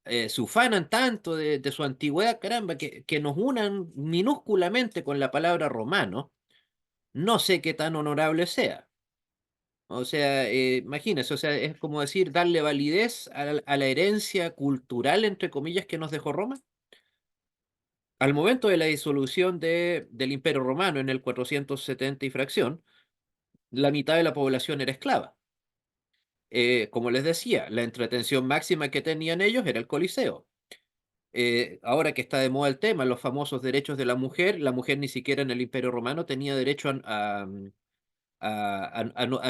se ufanan tanto de su antigüedad, caramba, que nos unan minúsculamente con la palabra romano, no sé qué tan honorable sea. O sea, imagínense, o sea, es como decir, darle validez a la herencia cultural, entre comillas, que nos dejó Roma. Al momento de la disolución del Imperio Romano en el 470 y fracción, la mitad de la población era esclava. Como les decía, la entretención máxima que tenían ellos era el Coliseo. Ahora que está de moda el tema, los famosos derechos de la mujer ni siquiera en el Imperio Romano tenía derecho a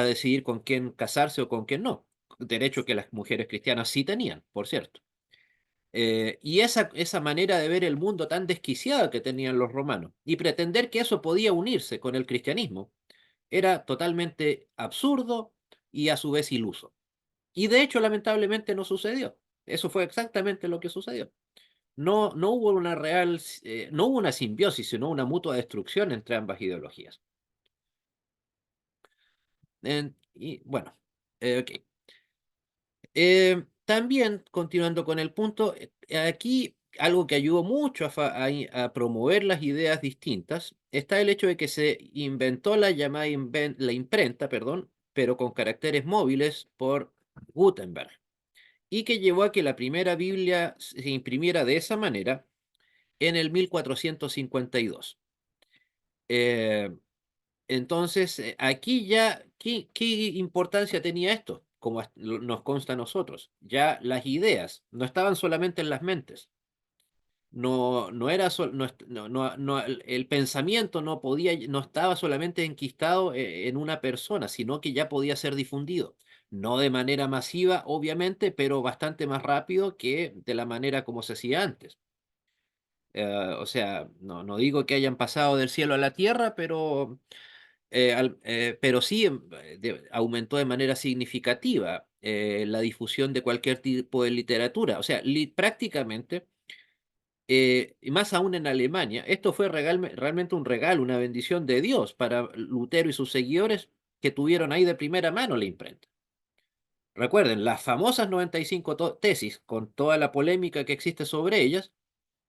decidir con quién casarse o con quién no. Derecho que las mujeres cristianas sí tenían, por cierto. Y esa manera de ver el mundo tan desquiciada que tenían los romanos y pretender que eso podía unirse con el cristianismo era totalmente absurdo y a su vez iluso. Y de hecho, lamentablemente no sucedió. Eso fue exactamente lo que sucedió. No hubo una no hubo una simbiosis, sino una mutua destrucción entre ambas ideologías. Y bueno, ok. También, continuando con el punto, aquí algo que ayudó mucho a promover las ideas distintas, está el hecho de que se inventó la llamada la imprenta, perdón, pero con caracteres móviles por Gutenberg, y que llevó a que la primera Biblia se imprimiera de esa manera en el 1452. Eh, entonces, aquí ya, ¿qué importancia tenía esto? Como nos consta a nosotros, ya las ideas no estaban solamente en las mentes, no era el pensamiento no estaba solamente enquistado en una persona, sino que ya podía ser difundido, no de manera masiva, obviamente, pero bastante más rápido que de la manera como se hacía antes. O sea, no digo que hayan pasado del cielo a la tierra, pero sí aumentó de manera significativa la difusión de cualquier tipo de literatura. O sea, prácticamente, y más aún en Alemania, esto fue realmente un regalo, una bendición de Dios para Lutero y sus seguidores que tuvieron ahí de primera mano la imprenta. Recuerden, las famosas 95 tesis, con toda la polémica que existe sobre ellas,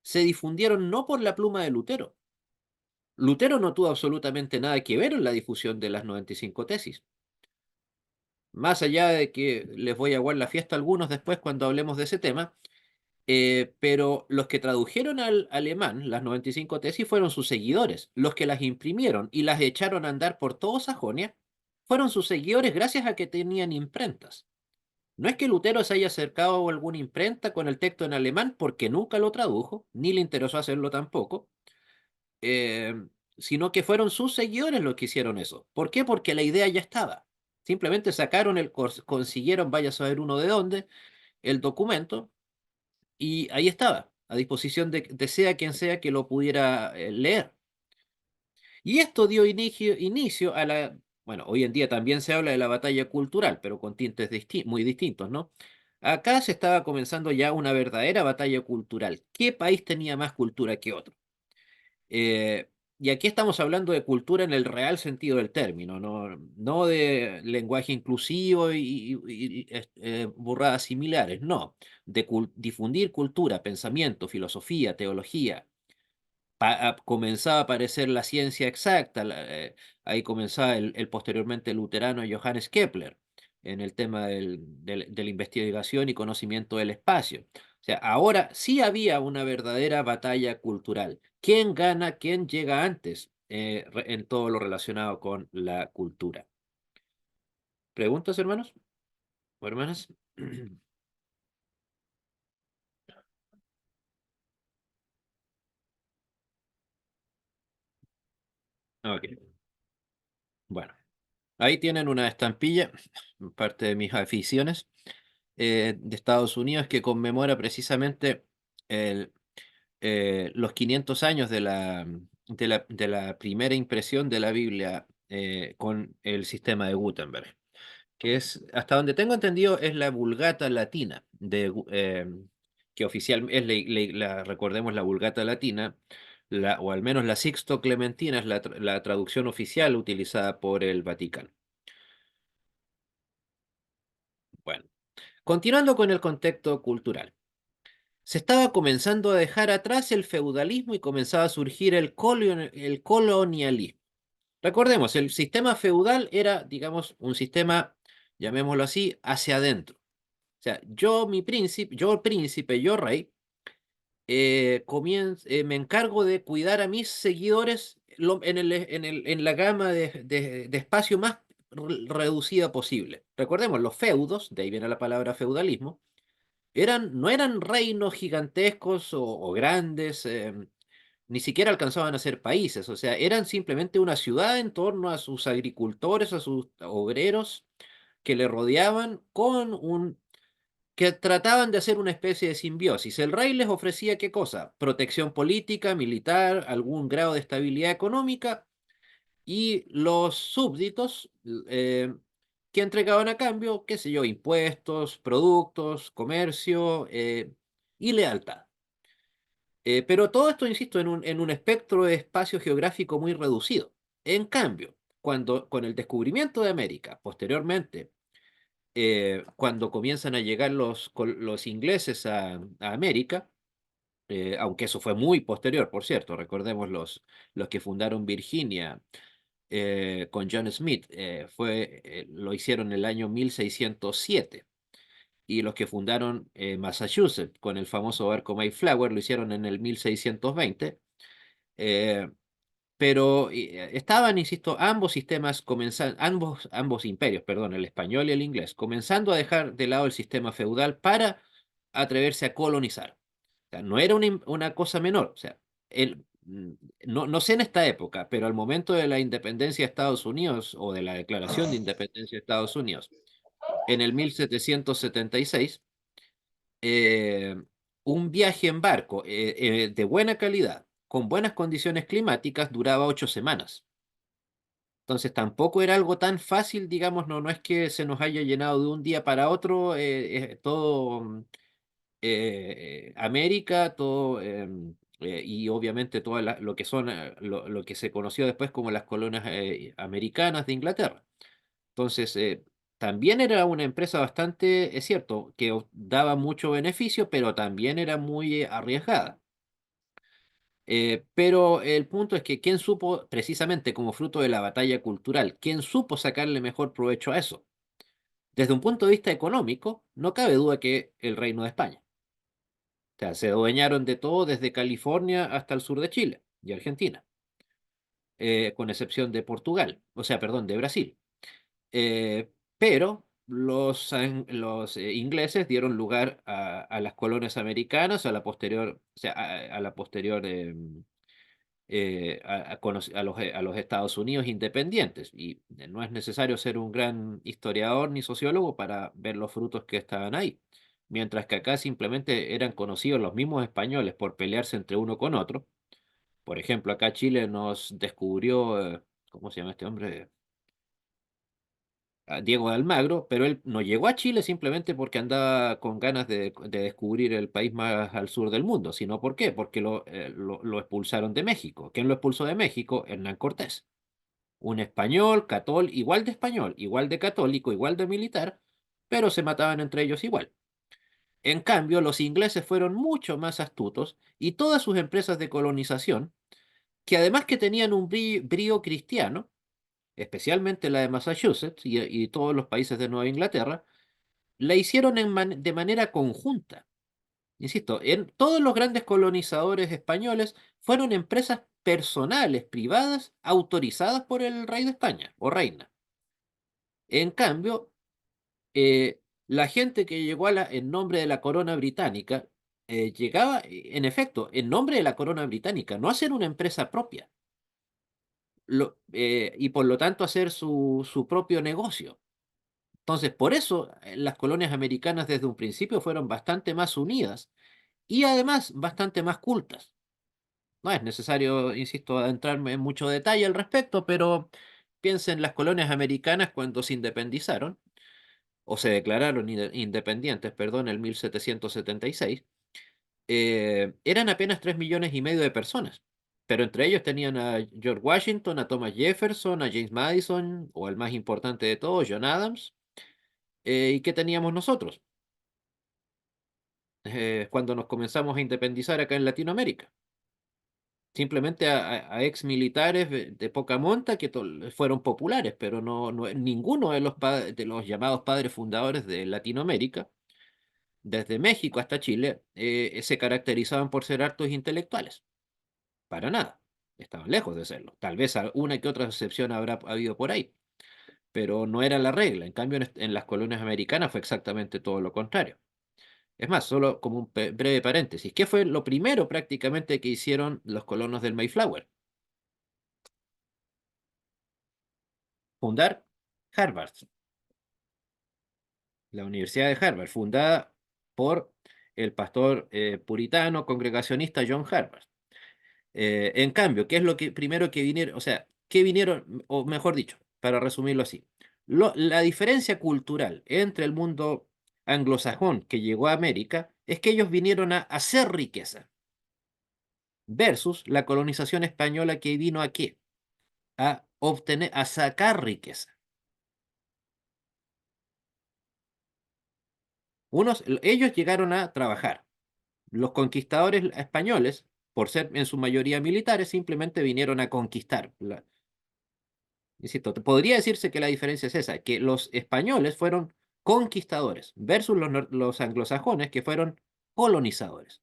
se difundieron no por la pluma de Lutero. Lutero no tuvo absolutamente nada que ver en la difusión de las 95 tesis. Más allá de que les voy a aguar la fiesta a algunos después cuando hablemos de ese tema, pero los que tradujeron al alemán las 95 tesis fueron sus seguidores. Los que las imprimieron y las echaron a andar por todo Sajonia fueron sus seguidores gracias a que tenían imprentas. No es que Lutero se haya acercado a alguna imprenta con el texto en alemán porque nunca lo tradujo, ni le interesó hacerlo tampoco, eh, sino que fueron sus seguidores los que hicieron eso. ¿Por qué? Porque la idea ya estaba. Simplemente sacaron consiguieron, vaya a saber uno de dónde, el documento y ahí estaba, a disposición de sea quien sea que lo pudiera leer. Y esto dio inicio a bueno, hoy en día también se habla de la batalla cultural, pero con tintes muy distintos, ¿no? Acá se estaba comenzando ya una verdadera batalla cultural. ¿Qué país tenía más cultura que otro? Eh, y aquí estamos hablando de cultura en el real sentido del término, no de lenguaje inclusivo y burradas similares, no, de difundir cultura, pensamiento, filosofía, teología. Comenzaba a aparecer la ciencia exacta, ahí comenzaba el posteriormente luterano Johannes Kepler en el tema de la investigación y conocimiento del espacio. O sea, ahora sí había una verdadera batalla cultural. ¿Quién gana, quién llega antes en todo lo relacionado con la cultura? ¿Preguntas, hermanos o hermanas? Ok, bueno. Ahí tienen una estampilla, parte de mis aficiones, de Estados Unidos que conmemora precisamente el, los 500 años de la primera impresión de la Biblia con el sistema de Gutenberg, que es, hasta donde tengo entendido, es la Vulgata Latina, que oficialmente es recordemos, la Vulgata Latina, o al menos la Sixto Clementina es la traducción oficial utilizada por el Vaticano. Bueno, continuando con el contexto cultural. Se estaba comenzando a dejar atrás el feudalismo y comenzaba a surgir el colonialismo. Recordemos, el sistema feudal era, digamos, un sistema, llamémoslo así, hacia adentro. O sea, yo rey, me encargo de cuidar a mis seguidores en la gama de espacio más reducida posible. Recordemos, los feudos, de ahí viene la palabra feudalismo, no eran reinos gigantescos o grandes, ni siquiera alcanzaban a ser países, o sea, eran simplemente una ciudad en torno a sus agricultores, a sus obreros que le rodeaban que trataban de hacer una especie de simbiosis. El rey les ofrecía ¿qué cosa? Protección política, militar, algún grado de estabilidad económica, y los súbditos que entregaban a cambio, qué sé yo, impuestos, productos, comercio y lealtad. Pero todo esto, insisto, en un espectro de espacio geográfico muy reducido. En cambio, con el descubrimiento de América, posteriormente, cuando comienzan a llegar los ingleses a América, aunque eso fue muy posterior, por cierto, recordemos los que fundaron Virginia con John Smith, lo hicieron en el año 1607, y los que fundaron Massachusetts con el famoso barco Mayflower lo hicieron en el 1620. eh, pero estaban, insisto, ambos imperios, perdón, el español y el inglés, comenzando a dejar de lado el sistema feudal para atreverse a colonizar. O sea, no era una cosa menor. O sea, no sé en esta época, pero al momento de la independencia de Estados Unidos o de la declaración de independencia de Estados Unidos, en el 1776, eh, un viaje en barco de buena calidad, con buenas condiciones climáticas, duraba 8 semanas. Entonces tampoco era algo tan fácil, digamos, no es que se nos haya llenado de un día para otro todo América, todo y obviamente todo lo que son lo que se conoció después como las colonias americanas de Inglaterra. Entonces, también era una empresa bastante, es cierto, que daba mucho beneficio, pero también era muy arriesgada. Pero el punto es que quién supo, precisamente como fruto de la batalla cultural, quién supo sacarle mejor provecho a eso. Desde un punto de vista económico, no cabe duda que el Reino de España. O sea, se adueñaron de todo desde California hasta el sur de Chile y Argentina, con excepción de Portugal, o sea, perdón, de Brasil. Pero los ingleses dieron lugar a las colonias americanas, a la posterior, o sea, a la posterior a los Estados Unidos independientes. Y no es necesario ser un gran historiador ni sociólogo para ver los frutos que estaban ahí. Mientras que acá simplemente eran conocidos los mismos españoles por pelearse entre uno con otro. Por ejemplo, acá Chile nos descubrió, ¿cómo se llama este hombre? A Diego de Almagro, pero él no llegó a Chile simplemente porque andaba con ganas de descubrir el país más al sur del mundo, sino ¿por qué? Porque lo expulsaron de México. ¿Quién lo expulsó de México? Hernán Cortés. Un español, igual de católico, igual de militar, pero se mataban entre ellos igual. En cambio, los ingleses fueron mucho más astutos y todas sus empresas de colonización, que además que tenían un brío cristiano, especialmente la de Massachusetts y todos los países de Nueva Inglaterra, la hicieron de manera conjunta. Insisto, todos los grandes colonizadores españoles fueron empresas personales, privadas, autorizadas por el rey de España o reina. En cambio, la gente que llegó en nombre de la corona británica, llegaba, en efecto, en nombre de la corona británica, no a ser una empresa propia, y por lo tanto hacer su propio negocio. Entonces, por eso las colonias americanas desde un principio fueron bastante más unidas y además bastante más cultas. No es necesario, insisto, adentrarme en mucho detalle al respecto, pero piensa en las colonias americanas cuando se independizaron, o se declararon independientes, perdón, en 1776, eran apenas 3,5 millones de personas. Pero entre ellos tenían a George Washington, a Thomas Jefferson, a James Madison, o al más importante de todos, John Adams. ¿Y qué teníamos nosotros? Cuando nos comenzamos a independizar acá en Latinoamérica. Simplemente a ex militares de poca monta que fueron populares, pero ninguno de los llamados padres fundadores de Latinoamérica, desde México hasta Chile, se caracterizaban por ser hartos intelectuales. Para nada. Estaban lejos de serlo. Tal vez una que otra excepción habrá habido por ahí, pero no era la regla. En cambio, en las colonias americanas fue exactamente todo lo contrario. Es más, solo como un breve paréntesis, ¿qué fue lo primero prácticamente que hicieron los colonos del Mayflower? Fundar Harvard, la Universidad de Harvard, fundada por el pastor puritano congregacionista John Harvard. En cambio, ¿qué es lo que primero que vinieron? O sea, ¿qué vinieron? O mejor dicho, para resumirlo así, la diferencia cultural entre el mundo anglosajón que llegó a América es que ellos vinieron a hacer riqueza versus la colonización española que vino a qué? A obtener, a sacar riqueza. Ellos llegaron a trabajar. Los conquistadores españoles, por ser en su mayoría militares, simplemente vinieron a conquistar. Insisto, podría decirse que la diferencia es esa, que los españoles fueron conquistadores versus los anglosajones que fueron colonizadores.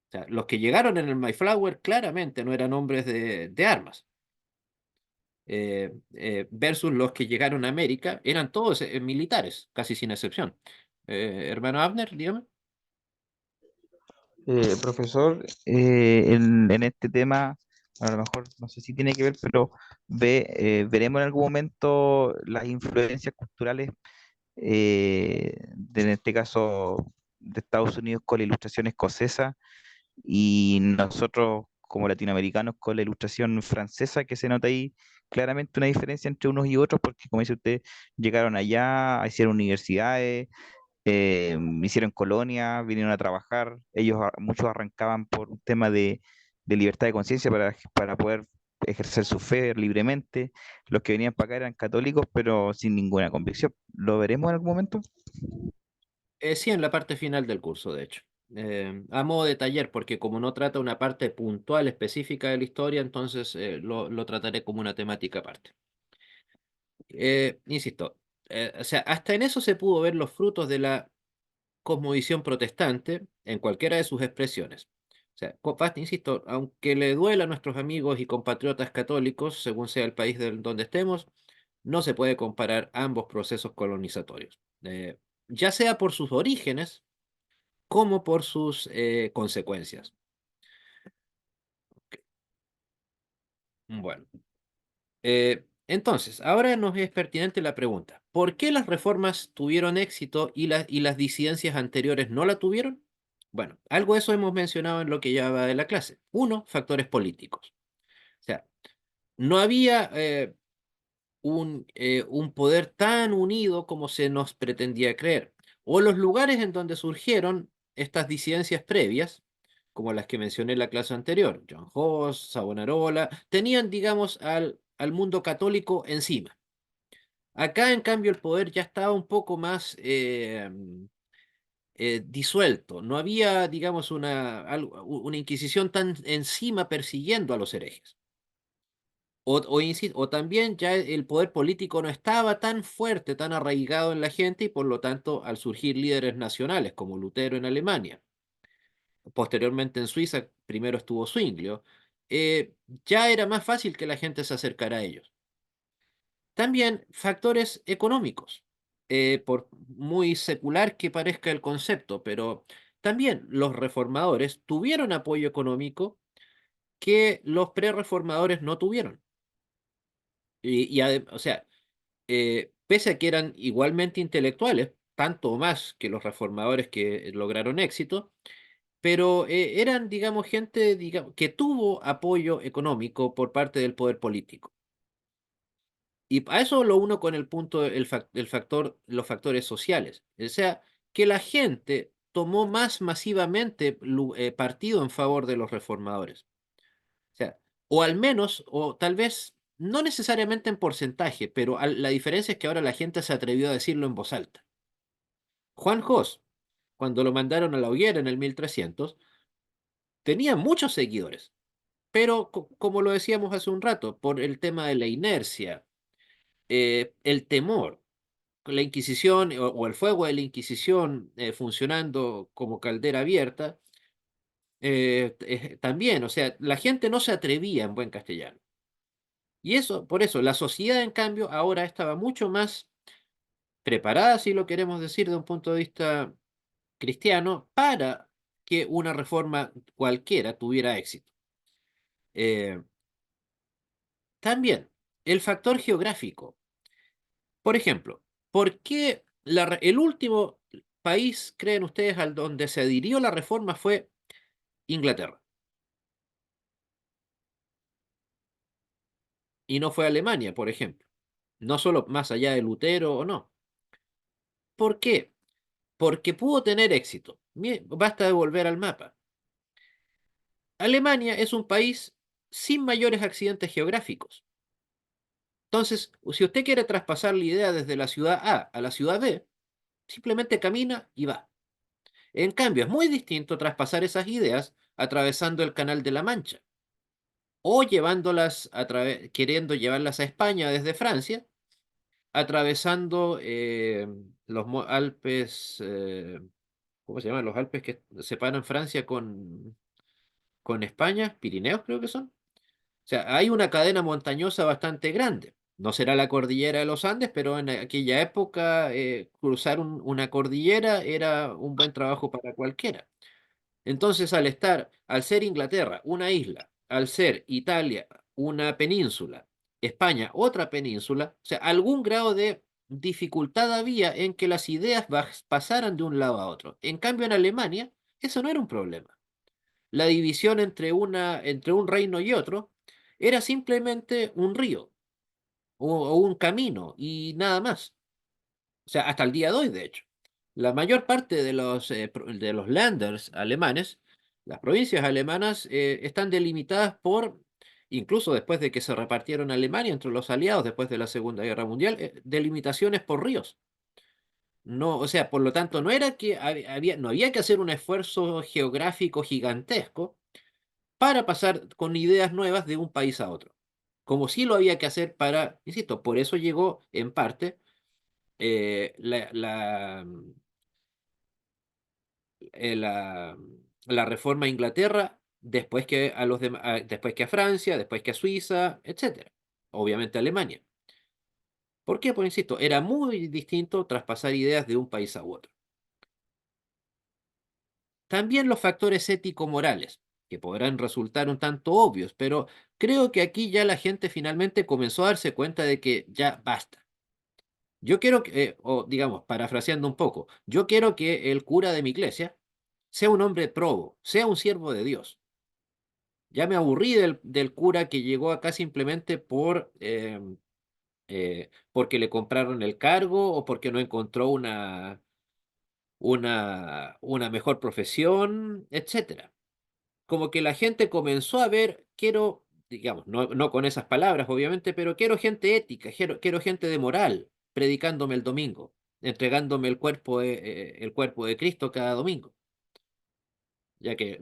O sea, los que llegaron en el Mayflower claramente no eran hombres de armas. Versus los que llegaron a América, eran todos militares, casi sin excepción. Hermano Abner, dígame. Profesor, en este tema, a lo mejor no sé si tiene que ver, pero veremos en algún momento las influencias culturales, en este caso de Estados Unidos con la ilustración escocesa y nosotros como latinoamericanos con la ilustración francesa, que se nota ahí claramente una diferencia entre unos y otros, porque como dice usted, llegaron allá, hicieron universidades, hicieron colonia, vinieron a trabajar, muchos arrancaban por un tema de libertad de conciencia para poder ejercer su fe libremente. Los que venían para acá eran católicos, pero sin ninguna convicción. ¿Lo veremos en algún momento? Sí, en la parte final del curso, de hecho. A modo de taller, porque como no trata una parte puntual específica de la historia, entonces lo trataré como una temática aparte. Insisto, o sea, hasta en eso se pudo ver los frutos de la cosmovisión protestante en cualquiera de sus expresiones. O sea, insisto, aunque le duela a nuestros amigos y compatriotas católicos, según sea el país donde estemos, no se puede comparar ambos procesos colonizatorios, ya sea por sus orígenes como por sus consecuencias. Bueno, entonces, ahora nos es pertinente la pregunta, ¿por qué las reformas tuvieron éxito y las disidencias anteriores no la tuvieron? Bueno, algo de eso hemos mencionado en lo que ya va de la clase. Uno, factores políticos. O sea, no había un poder tan unido como se nos pretendía creer. O los lugares en donde surgieron estas disidencias previas, como las que mencioné en la clase anterior, John Hoss, Savonarola, tenían, digamos, al mundo católico encima. Acá, en cambio, el poder ya estaba un poco más disuelto. No había, digamos, una inquisición tan encima persiguiendo a los herejes. O también ya el poder político no estaba tan fuerte, tan arraigado en la gente y por lo tanto al surgir líderes nacionales como Lutero en Alemania, posteriormente en Suiza, primero estuvo Zwinglio, ya era más fácil que la gente se acercara a ellos. También factores económicos, por muy secular que parezca el concepto, pero también los reformadores tuvieron apoyo económico que los pre-reformadores no tuvieron. O sea, pese a que eran igualmente intelectuales, tanto o más que los reformadores que lograron éxito, pero eran, digamos, gente que tuvo apoyo económico por parte del poder político. Y a eso lo uno con el punto, los factores sociales. O sea, que la gente tomó más masivamente partido en favor de los reformadores. O sea, o al menos, o tal vez, no necesariamente en porcentaje, pero la diferencia es que ahora la gente se atrevió a decirlo en voz alta. Juan Jos, cuando lo mandaron a la hoguera en el 1300, tenía muchos seguidores, pero como lo decíamos hace un rato, por el tema de la inercia, el temor, la Inquisición o el fuego de la Inquisición funcionando como caldera abierta, también, o sea, la gente no se atrevía en buen castellano. Y eso, por eso, la sociedad, en cambio, ahora estaba mucho más preparada, si lo queremos decir, de un punto de vista cristiano, para que una reforma cualquiera tuviera éxito. Eh, También, el factor geográfico. Por ejemplo, ¿por qué el último país, creen ustedes, al donde se adhirió la reforma fue Inglaterra? Y no fue Alemania, por ejemplo. No solo más allá de Lutero o no. ¿Por qué? Porque pudo tener éxito. Basta de volver al mapa. Alemania es un país sin mayores accidentes geográficos. Entonces, si usted quiere traspasar la idea desde la ciudad A a la ciudad B, simplemente camina y va. En cambio, es muy distinto traspasar esas ideas atravesando el Canal de la Mancha o llevándolas queriendo llevarlas a España desde Francia, atravesando los Alpes, ¿cómo se llaman? Los Alpes que separan Francia con España, Pirineos creo que son. O sea, hay una cadena montañosa bastante grande. No será la cordillera de los Andes, pero en aquella época cruzar una cordillera era un buen trabajo para cualquiera. Entonces, al ser Inglaterra una isla, al ser Italia una península, España otra península, o sea, algún grado de dificultad había en que las ideas pasaran de un lado a otro. En cambio, en Alemania, eso no era un problema. La división entre un reino y otro era simplemente un río o un camino y nada más. O sea, hasta el día de hoy, de hecho. La mayor parte de los Länders alemanes, las provincias alemanas, están delimitadas incluso después de que se repartieron Alemania entre los aliados después de la Segunda Guerra Mundial, delimitaciones por ríos. No, o sea, por lo tanto, no era que no había que hacer un esfuerzo geográfico gigantesco para pasar con ideas nuevas de un país a otro. Como sí lo había que hacer insisto, por eso llegó en parte eh, la, la, la, la reforma a Inglaterra, después que a Francia, después que a Suiza, etcétera. Obviamente a Alemania. ¿Por qué? Pues insisto, era muy distinto traspasar ideas de un país a otro. También los factores ético-morales, que podrán resultar un tanto obvios, pero creo que aquí ya la gente finalmente comenzó a darse cuenta de que ya basta. Yo quiero o digamos, parafraseando un poco, yo quiero que el cura de mi iglesia sea un hombre probo, sea un siervo de Dios. Ya me aburrí del cura que llegó acá simplemente porque le compraron el cargo o porque no encontró una mejor profesión, etcétera. Como que la gente comenzó a ver, digamos, no con esas palabras, obviamente, pero quiero gente ética, quiero gente de moral, predicándome el domingo, entregándome el cuerpo de Cristo cada domingo, ya que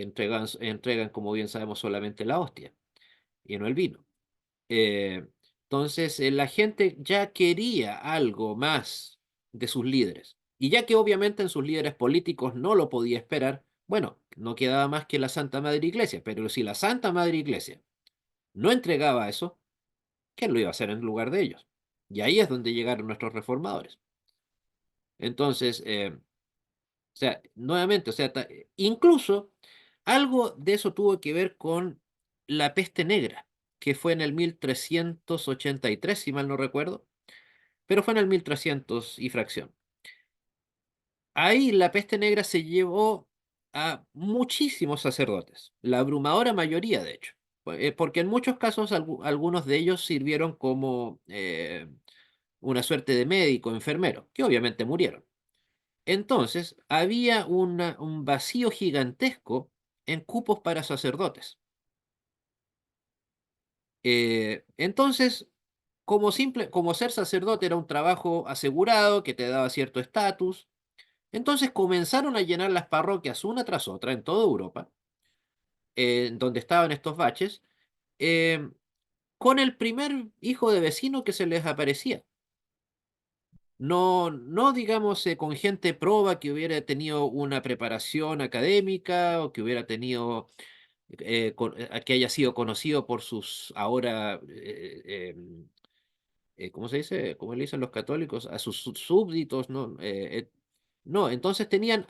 entregan, como bien sabemos, solamente la hostia y no el vino. Eh, entonces, la gente ya quería algo más de sus líderes. Y ya que obviamente en sus líderes políticos no lo podía esperar, bueno, no quedaba más que la Santa Madre Iglesia, pero si la Santa Madre Iglesia no entregaba eso, ¿quién lo iba a hacer en lugar de ellos? Y ahí es donde llegaron nuestros reformadores. Entonces, o sea, nuevamente, o sea, incluso algo de eso tuvo que ver con la peste negra, que fue en el 1383, si mal no recuerdo, pero fue en el 1300 y fracción. Ahí la peste negra se llevó a muchísimos sacerdotes, la abrumadora mayoría, de hecho. porque en muchos casos algunos de ellos sirvieron como una suerte de médico, enfermero, que obviamente murieron. Entonces, había un vacío gigantesco en cupos para sacerdotes. Entonces, como ser sacerdote era un trabajo asegurado que te daba cierto estatus, entonces comenzaron a llenar las parroquias una tras otra en toda Europa, donde estaban estos baches, eh, con el primer hijo de vecino que se les aparecía. No, no digamos con gente proba que hubiera tenido una preparación académica o que hubiera tenido, que haya sido conocido por sus ahora, ¿cómo se dice? ¿Cómo le dicen los católicos? A sus súbditos, ¿no? No, entonces tenían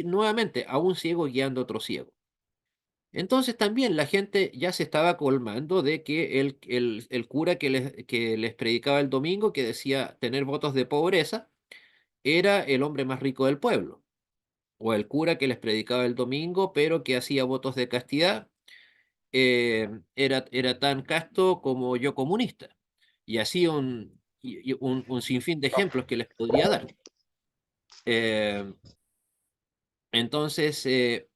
nuevamente, a un ciego guiando a otro ciego. Entonces también la gente ya se estaba colmando de que el cura que les predicaba el domingo, que decía tener votos de pobreza, era el hombre más rico del pueblo. O el cura que les predicaba el domingo, pero que hacía votos de castidad, era tan casto como yo comunista. Y así un sinfín de ejemplos que les podría dar. Eh, Entonces,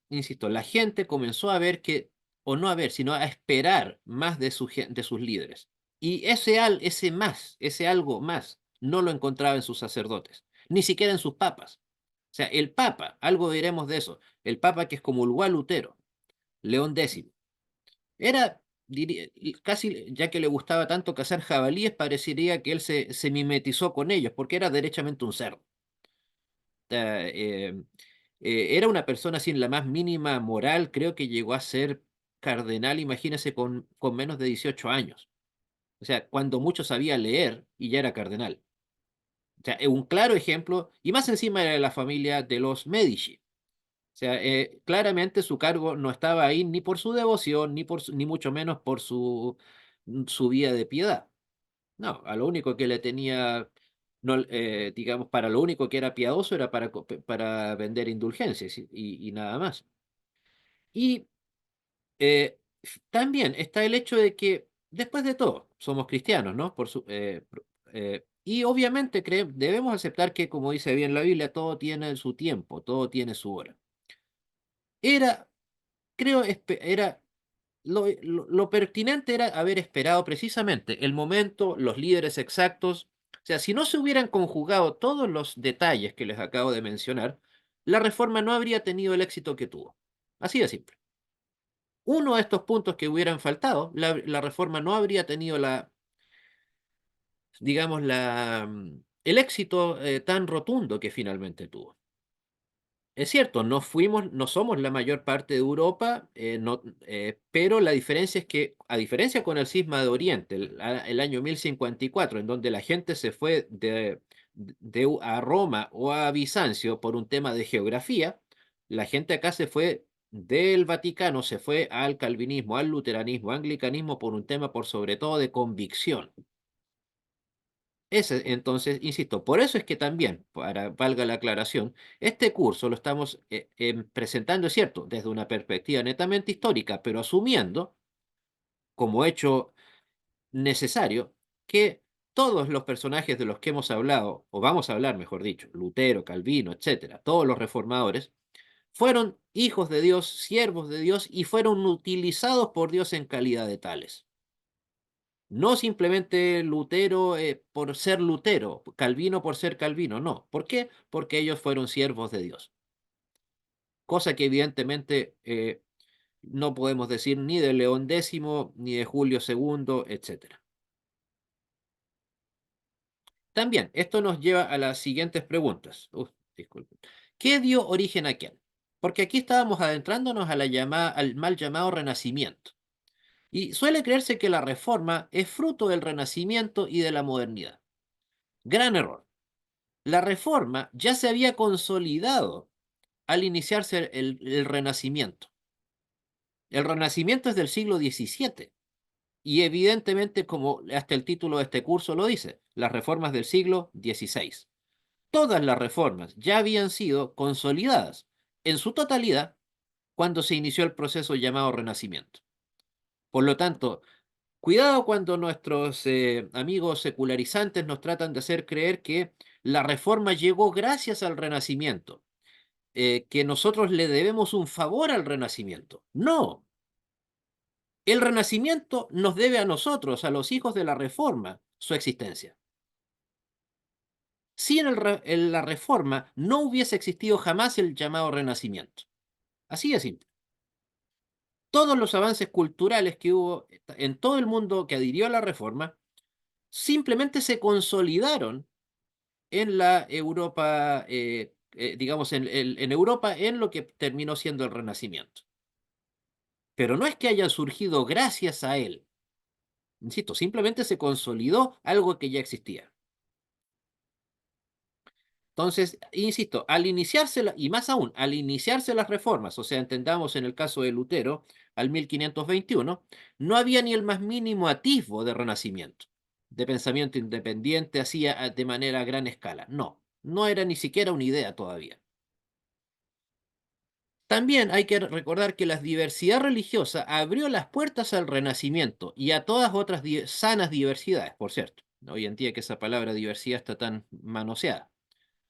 insisto, la gente comenzó a ver que, o no a ver, sino a esperar más de sus líderes. Y ese algo más, no lo encontraba en sus sacerdotes, ni siquiera en sus papas. O sea, el papa, algo diremos de eso, el papa que excomulgó a Lutero, León X, era, casi, ya que le gustaba tanto cazar jabalíes, parecería que él se mimetizó con ellos, porque era derechamente un cerdo. eh, Era una persona sin la más mínima moral, creo que llegó a ser cardenal, imagínese, con menos de 18 años. O sea, cuando mucho sabía leer y ya era cardenal. O sea, es un claro ejemplo, y más encima era de la familia de los Medici. O sea, claramente su cargo no estaba ahí ni por su devoción, ni mucho menos por su vida de piedad. No, a lo único que le tenía, no, digamos, para lo único que era piadoso era para vender indulgencias y nada más. Y también está el hecho de que, después de todo, somos cristianos, ¿no? Y obviamente debemos aceptar que, como dice bien la Biblia, todo tiene su tiempo, todo tiene su hora. Era, creo, era lo pertinente era haber esperado precisamente el momento, los líderes exactos. O sea, si no se hubieran conjugado todos los detalles que les acabo de mencionar, la reforma no habría tenido el éxito que tuvo. Así de simple. Uno de estos puntos que hubieran faltado, la reforma no habría tenido digamos, el éxito tan rotundo que finalmente tuvo. Es cierto, no somos la mayor parte de Europa, pero la diferencia es que, a diferencia con el cisma de Oriente, el año 1054, en donde la gente se fue a Roma o a Bizancio por un tema de geografía, la gente acá se fue del Vaticano, se fue al calvinismo, al luteranismo, anglicanismo por un tema por sobre todo de convicción. Entonces, insisto, por eso es que también, para valga la aclaración, este curso lo estamos presentando, es cierto, desde una perspectiva netamente histórica, pero asumiendo como hecho necesario que todos los personajes de los que hemos hablado, o vamos a hablar, mejor dicho, Lutero, Calvino, etcétera, todos los reformadores, fueron hijos de Dios, siervos de Dios y fueron utilizados por Dios en calidad de tales. No simplemente Lutero por ser Lutero, Calvino por ser Calvino, no. ¿Por qué? Porque ellos fueron siervos de Dios. Cosa que evidentemente no podemos decir ni de León X, ni de Julio II, etc. También, esto nos lleva a las siguientes preguntas. Disculpen. ¿Qué dio origen a quién? Porque aquí estábamos adentrándonos a al mal llamado Renacimiento. Y suele creerse que la Reforma es fruto del Renacimiento y de la modernidad. Gran error. La Reforma ya se había consolidado al iniciarse el Renacimiento. El Renacimiento es del siglo XVII y evidentemente, como hasta el título de este curso lo dice, las reformas del siglo XVI. Todas las reformas ya habían sido consolidadas en su totalidad cuando se inició el proceso llamado Renacimiento. Por lo tanto, cuidado cuando nuestros amigos secularizantes nos tratan de hacer creer que la Reforma llegó gracias al Renacimiento, que nosotros le debemos un favor al Renacimiento. No. El Renacimiento nos debe a nosotros, a los hijos de la Reforma, su existencia. Sin la Reforma no hubiese existido jamás el llamado Renacimiento. Así de simple. Todos los avances culturales que hubo en todo el mundo que adhirió a la Reforma simplemente se consolidaron en la Europa, digamos, en Europa, en lo que terminó siendo el Renacimiento. Pero no es que haya surgido gracias a él. Insisto, simplemente se consolidó algo que ya existía. Entonces, insisto, al iniciarse, y más aún, al iniciarse las reformas, o sea, entendamos en el caso de Lutero, al 1521, no había ni el más mínimo atisbo de renacimiento, de pensamiento independiente, hacía de manera a gran escala. No, no era ni siquiera una idea todavía. También hay que recordar que la diversidad religiosa abrió las puertas al Renacimiento y a todas otras sanas diversidades, por cierto. Hoy en día que esa palabra diversidad está tan manoseada.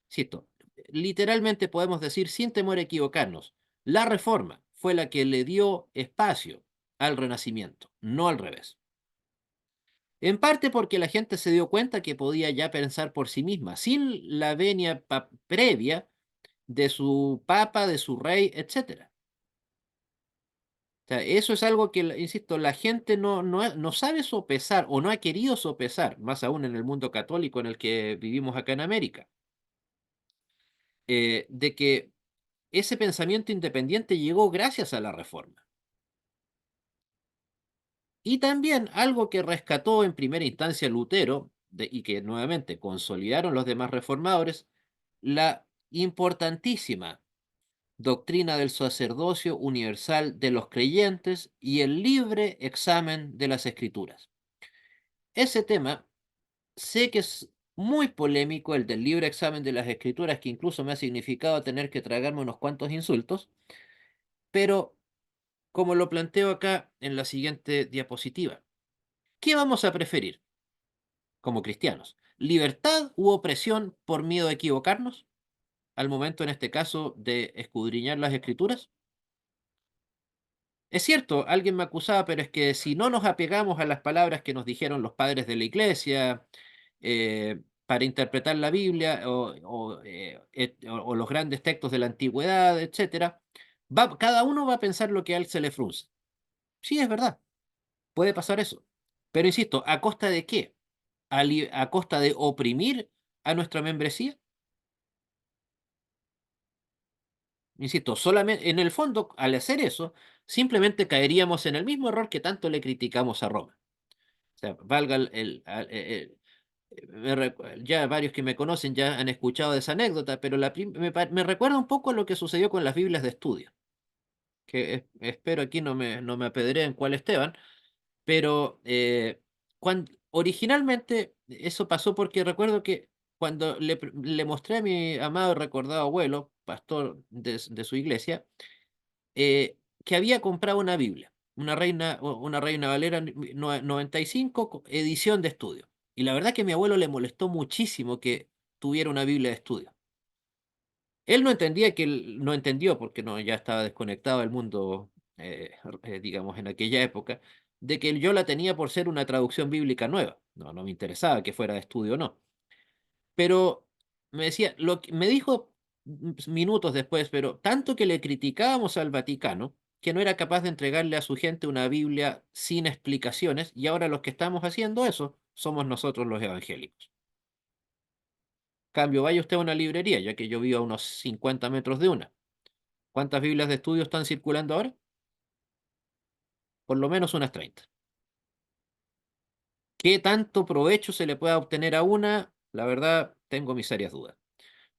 Cito, literalmente podemos decir sin temor a equivocarnos, la Reforma fue la que le dio espacio al Renacimiento, no al revés. En parte porque la gente se dio cuenta que podía ya pensar por sí misma, sin la venia previa de su papa, de su rey, etc. O sea, eso es algo que, insisto, la gente no sabe sopesar o no ha querido sopesar, más aún en el mundo católico en el que vivimos acá en América, de que ese pensamiento independiente llegó gracias a la Reforma. Y también algo que rescató en primera instancia Lutero, y que nuevamente consolidaron los demás reformadores, la importantísima doctrina del sacerdocio universal de los creyentes y el libre examen de las Escrituras. Ese tema, sé que es muy polémico, el del libre examen de las Escrituras, que incluso me ha significado tener que tragarme unos cuantos insultos, pero como lo planteo acá en la siguiente diapositiva, ¿qué vamos a preferir como cristianos? ¿Libertad u opresión por miedo a equivocarnos? Al momento, en este caso, de escudriñar las Escrituras. Es cierto, alguien me acusaba, pero es que si no nos apegamos a las palabras que nos dijeron los padres de la iglesia para interpretar la Biblia o los grandes textos de la antigüedad, etcétera, cada uno va a pensar lo que a él se le frunce. Sí, es verdad, puede pasar eso. Pero insisto, ¿a costa de qué? ¿A costa de oprimir a nuestra membresía? Insisto, solamente, en el fondo, al hacer eso, simplemente caeríamos en el mismo error que tanto le criticamos a Roma. O sea, valga ya varios que me conocen ya han escuchado de esa anécdota, pero me recuerda un poco a lo que sucedió con las Biblias de estudio, que espero aquí no me apedreen cuál Esteban, pero originalmente eso pasó porque recuerdo que cuando le mostré a mi amado y recordado abuelo, pastor de su iglesia, que había comprado una Biblia, una Reina Valera 95, edición de estudio. Y la verdad que a mi abuelo le molestó muchísimo que tuviera una Biblia de estudio. Él no entendía no entendió, porque no, ya estaba desconectado del mundo, digamos, en aquella época, de que yo la tenía por ser una traducción bíblica nueva. No me interesaba que fuera de estudio o no. Pero me decía, me dijo minutos después, pero tanto que le criticábamos al Vaticano, que no era capaz de entregarle a su gente una Biblia sin explicaciones, y ahora los que estamos haciendo eso somos nosotros los evangélicos. Cambio, vaya usted a una librería, ya que yo vivo a unos 50 metros de una. ¿Cuántas Biblias de estudio están circulando ahora? Por lo menos unas 30. ¿Qué tanto provecho se le pueda obtener a una? La verdad, tengo mis serias dudas.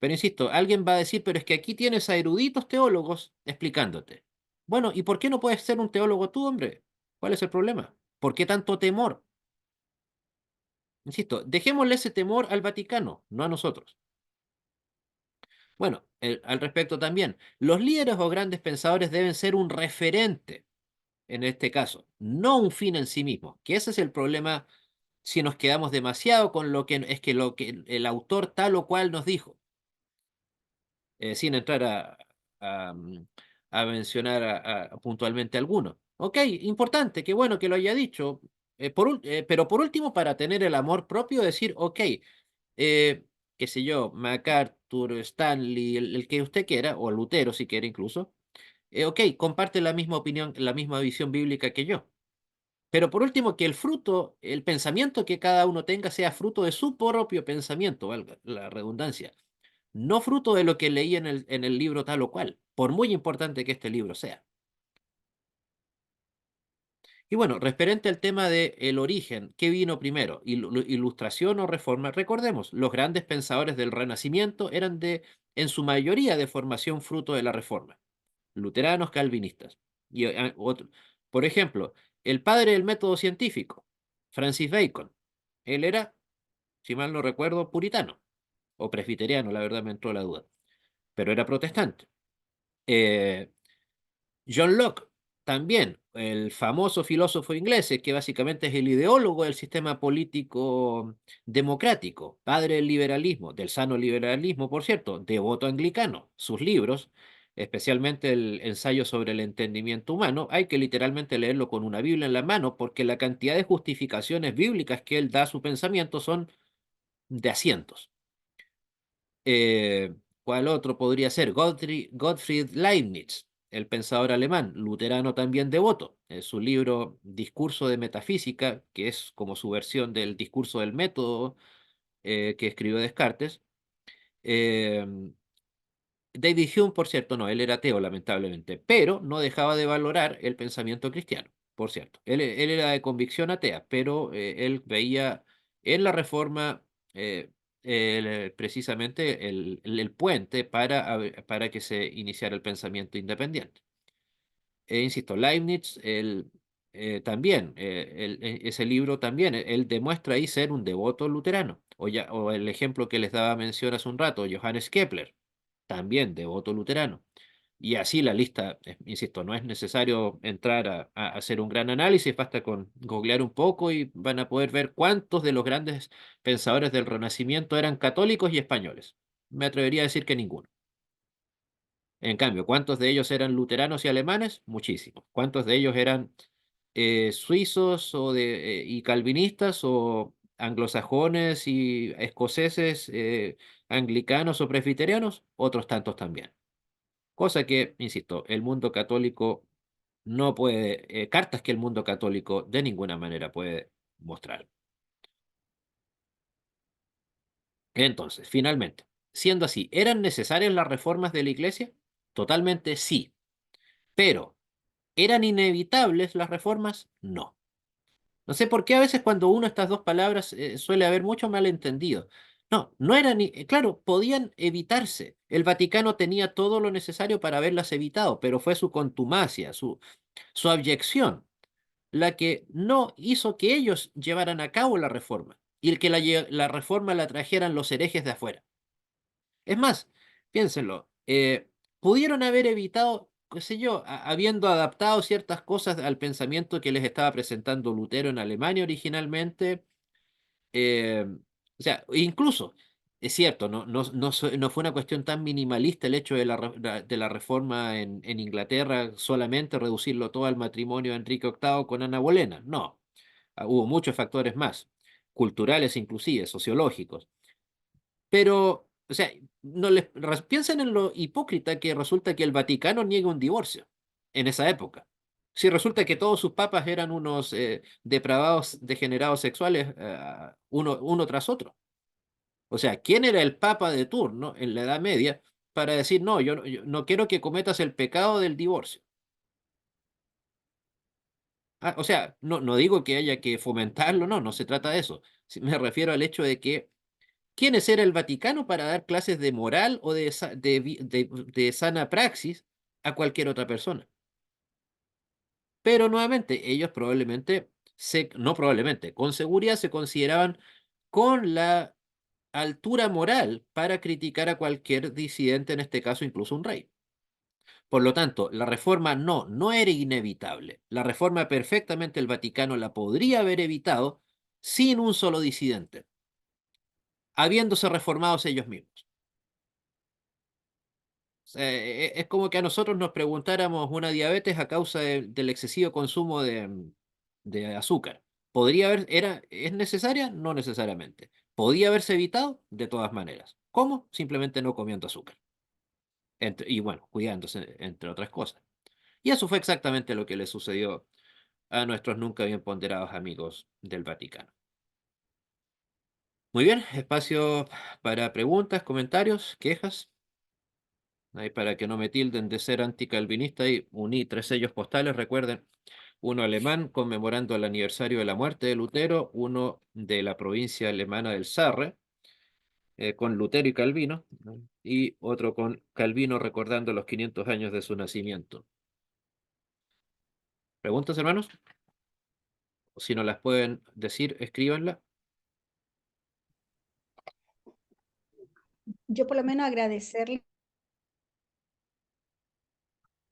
Pero insisto, alguien va a decir, pero es que aquí tienes a eruditos teólogos explicándote. Bueno, ¿y por qué no puedes ser un teólogo tú, hombre? ¿Cuál es el problema? ¿Por qué tanto temor? Insisto, dejémosle ese temor al Vaticano, no a nosotros. Bueno, al respecto también, los líderes o grandes pensadores deben ser un referente, en este caso, no un fin en sí mismo, que ese es el problema si nos quedamos demasiado con lo que el autor tal o cual nos dijo, sin entrar a mencionar puntualmente alguno. Ok, importante, qué bueno que lo haya dicho, pero por último, para tener el amor propio, decir, ok, qué sé yo, MacArthur, Stanley, el que usted quiera, o Lutero si quiere incluso, ok, comparte la misma opinión, la misma visión bíblica que yo. Pero por último, que el fruto, el pensamiento que cada uno tenga sea fruto de su propio pensamiento, valga la redundancia, no fruto de lo que leí en el libro tal o cual, por muy importante que este libro sea. Y bueno, referente al tema de el origen, ¿qué vino primero? ¿Ilustración o reforma? Recordemos, los grandes pensadores del Renacimiento eran en su mayoría de formación fruto de la Reforma, luteranos, calvinistas. Y por ejemplo, el padre del método científico, Francis Bacon, él era, si mal no recuerdo, puritano o presbiteriano, la verdad me entró la duda, pero era protestante. Eh, John Locke, también, el famoso filósofo inglés, que básicamente es el ideólogo del sistema político democrático, padre del liberalismo, del sano liberalismo, por cierto, devoto anglicano. Sus libros, especialmente el ensayo sobre el entendimiento humano, hay que literalmente leerlo con una Biblia en la mano, porque la cantidad de justificaciones bíblicas que él da a su pensamiento son de asientos. Eh, ¿Cuál otro podría ser? Gottfried Leibniz, el pensador alemán, luterano también devoto. En su libro Discurso de Metafísica, que es como su versión del discurso del método que escribió Descartes. Eh, David Hume, por cierto, no, él era ateo, lamentablemente, pero no dejaba de valorar el pensamiento cristiano, por cierto. Él era de convicción atea, pero él veía en la Reforma precisamente el puente para que se iniciara el pensamiento independiente. Insisto, Leibniz, también, ese libro también, él demuestra ahí ser un devoto luterano. O el ejemplo que les daba mención hace un rato, Johannes Kepler, también devoto luterano. Y así la lista, insisto, no es necesario entrar a hacer un gran análisis, basta con googlear un poco y van a poder ver cuántos de los grandes pensadores del Renacimiento eran católicos y españoles. Me atrevería a decir que ninguno. En cambio, ¿cuántos de ellos eran luteranos y alemanes? Muchísimos. ¿Cuántos de ellos eran suizos y calvinistas o anglosajones y escoceses, anglicanos o presbiterianos? Otros tantos también. Cosa que, insisto, el mundo católico no puede, cartas que el mundo católico de ninguna manera puede mostrar. Entonces, finalmente, siendo así, ¿eran necesarias las reformas de la iglesia? Totalmente sí. Pero, ¿eran inevitables las reformas? No. No sé por qué a veces cuando uno estas dos palabras suele haber mucho malentendido. No, no eran, claro, podían evitarse. El Vaticano tenía todo lo necesario para haberlas evitado, pero fue su contumacia, su abyección, la que no hizo que ellos llevaran a cabo la reforma y el que la reforma la trajeran los herejes de afuera. Es más, piénsenlo, pudieron haber evitado, qué sé yo, habiendo adaptado ciertas cosas al pensamiento que les estaba presentando Lutero en Alemania originalmente. O sea, incluso, es cierto, no fue una cuestión tan minimalista el hecho de de la reforma en Inglaterra, solamente reducirlo todo al matrimonio de Enrique VIII con Ana Bolena. No, hubo muchos factores más, culturales inclusive, sociológicos. Pero, o sea, no piensen en lo hipócrita que resulta que el Vaticano niega un divorcio en esa época. Si resulta que todos sus papas eran unos depravados, degenerados sexuales, uno tras otro. O sea, ¿quién era el papa de turno en la Edad Media para decir, no, yo no quiero que cometas el pecado del divorcio? O sea, no digo que haya que fomentarlo, no se trata de eso. Me refiero al hecho de que ¿quiénes era el Vaticano para dar clases de moral o de sana praxis a cualquier otra persona? Pero nuevamente, ellos probablemente, no probablemente, con seguridad se consideraban con la altura moral para criticar a cualquier disidente, en este caso incluso un rey. Por lo tanto, la reforma no era inevitable. La reforma perfectamente el Vaticano la podría haber evitado sin un solo disidente, habiéndose reformados ellos mismos. Es como que a nosotros nos preguntáramos una diabetes a causa del excesivo consumo de azúcar. ¿Es necesaria? No necesariamente. ¿Podía haberse evitado? De todas maneras. ¿Cómo? Simplemente no comiendo azúcar. Y bueno, cuidándose, entre otras cosas. Y eso fue exactamente lo que le sucedió a nuestros nunca bien ponderados amigos del Vaticano. Muy bien, espacio para preguntas, comentarios, quejas. Ahí para que no me tilden de ser anticalvinista, y uní 3 sellos postales, recuerden, uno alemán conmemorando el aniversario de la muerte de Lutero, uno de la provincia alemana del Sarre, con Lutero y Calvino, ¿no? Y otro con Calvino recordando los 500 años de su nacimiento. ¿Preguntas, hermanos? O si no las pueden decir, escríbanla. Yo por lo menos agradecerle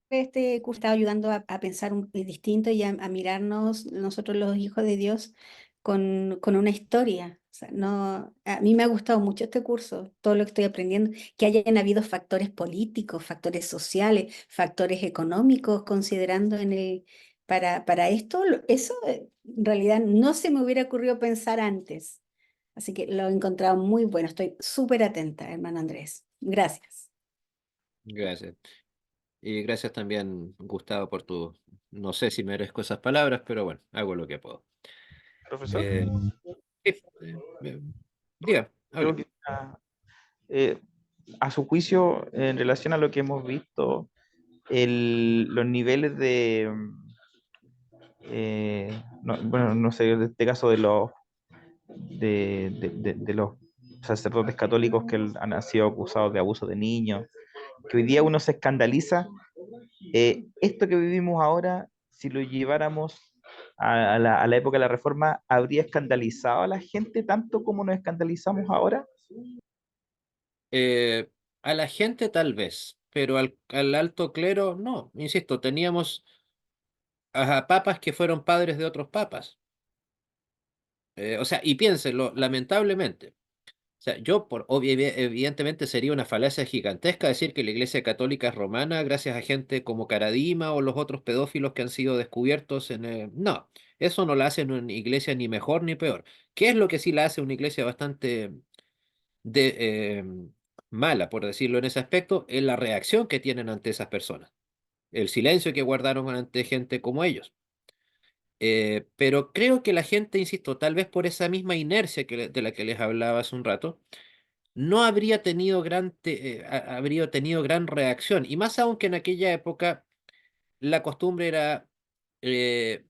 este curso, está ayudando a pensar distinto y a mirarnos nosotros los hijos de Dios con una historia. O sea, no, a mí me ha gustado mucho este curso, todo lo que estoy aprendiendo, que hayan habido factores políticos, factores sociales, factores económicos, considerando para esto, eso en realidad no se me hubiera ocurrido pensar antes. Así que lo he encontrado muy bueno, estoy súper atenta, hermano Andrés. Gracias. Gracias. Y gracias también, Gustavo, por tu... No sé si merezco esas palabras, pero bueno, hago lo que puedo. Profesor, Sí, diga, creo hable. que eh, a su juicio, en relación a lo que hemos visto, los niveles de, bueno, no sé, en este caso de los sacerdotes católicos que han sido acusados de abuso de niños, que hoy día uno se escandaliza. Esto que vivimos ahora, si lo lleváramos a la época de la Reforma, ¿habría escandalizado a la gente tanto como nos escandalizamos ahora? Eh, a la gente tal vez, pero al alto clero no. Insisto, teníamos a papas que fueron padres de otros papas. O sea, y piénsenlo, lamentablemente. O sea, evidentemente sería una falacia gigantesca decir que la Iglesia Católica es romana gracias a gente como Caradima o los otros pedófilos que han sido descubiertos en... No, eso no la hace una iglesia ni mejor ni peor. ¿Qué es lo que sí la hace una iglesia bastante de, mala, por decirlo en ese aspecto? Es la reacción que tienen ante esas personas, el silencio que guardaron ante gente como ellos. Pero creo que la gente, insisto, tal vez por esa misma inercia de la que les hablaba hace un rato, no habría tenido habría tenido gran reacción. Y más aún que en aquella época la costumbre era eh,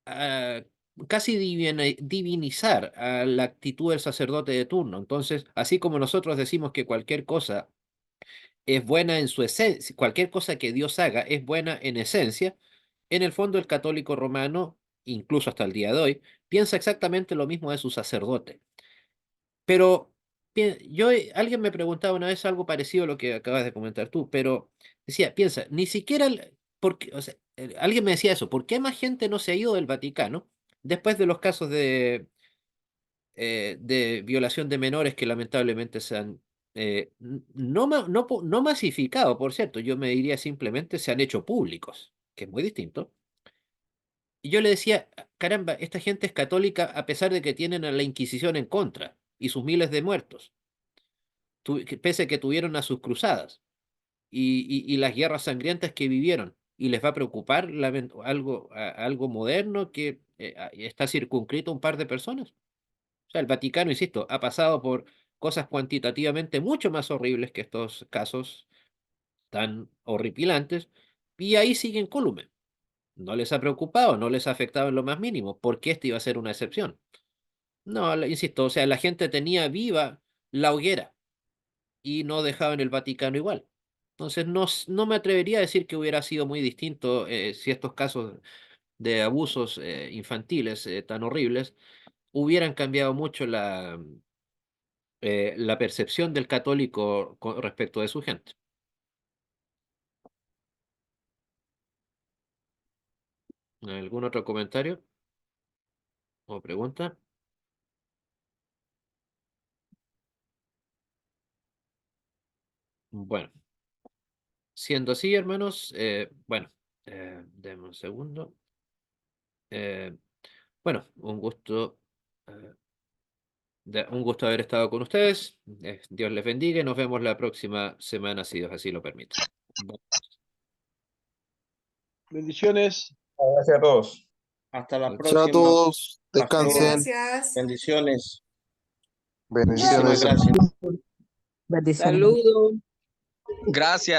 a- casi divinizar a la actitud del sacerdote de turno. Entonces, así como nosotros decimos que cualquier cosa es buena en su esencia, cualquier cosa que Dios haga es buena en esencia, en el fondo el católico romano, incluso hasta el día de hoy, piensa exactamente lo mismo de su sacerdote. Pero alguien me preguntaba una vez algo parecido a lo que acabas de comentar tú, pero decía, piensa, ni siquiera, o sea, alguien me decía eso, ¿por qué más gente no se ha ido del Vaticano después de los casos de violación de menores que lamentablemente se han, no masificado, por cierto, yo me diría simplemente se han hecho públicos, que es muy distinto? Y yo le decía, caramba, esta gente es católica a pesar de que tienen a la Inquisición en contra y sus miles de muertos, pese a que tuvieron a sus cruzadas y las guerras sangrientas que vivieron. ¿Y les va a preocupar algo moderno que está circunscrito a un par de personas? O sea, el Vaticano, insisto, ha pasado por cosas cuantitativamente mucho más horribles que estos casos tan horripilantes, y ahí siguen columen. No les ha preocupado, no les ha afectado en lo más mínimo, porque esta iba a ser una excepción. No, insisto, o sea, la gente tenía viva la hoguera y no dejaban el Vaticano igual. Entonces, no me atrevería a decir que hubiera sido muy distinto si estos casos de abusos infantiles tan horribles hubieran cambiado mucho la percepción del católico con respecto de su gente. ¿Algún otro comentario o pregunta? Bueno, siendo así, hermanos, bueno, denme un segundo. Bueno, un gusto haber estado con ustedes. Dios les bendiga y nos vemos la próxima semana, si Dios así lo permite. Bendiciones. Gracias a todos. Hasta la Chao a próxima. todos. Pastor. Descansen. Gracias. Bendiciones. Bendiciones. Muchísimas gracias. Saludos. Gracias.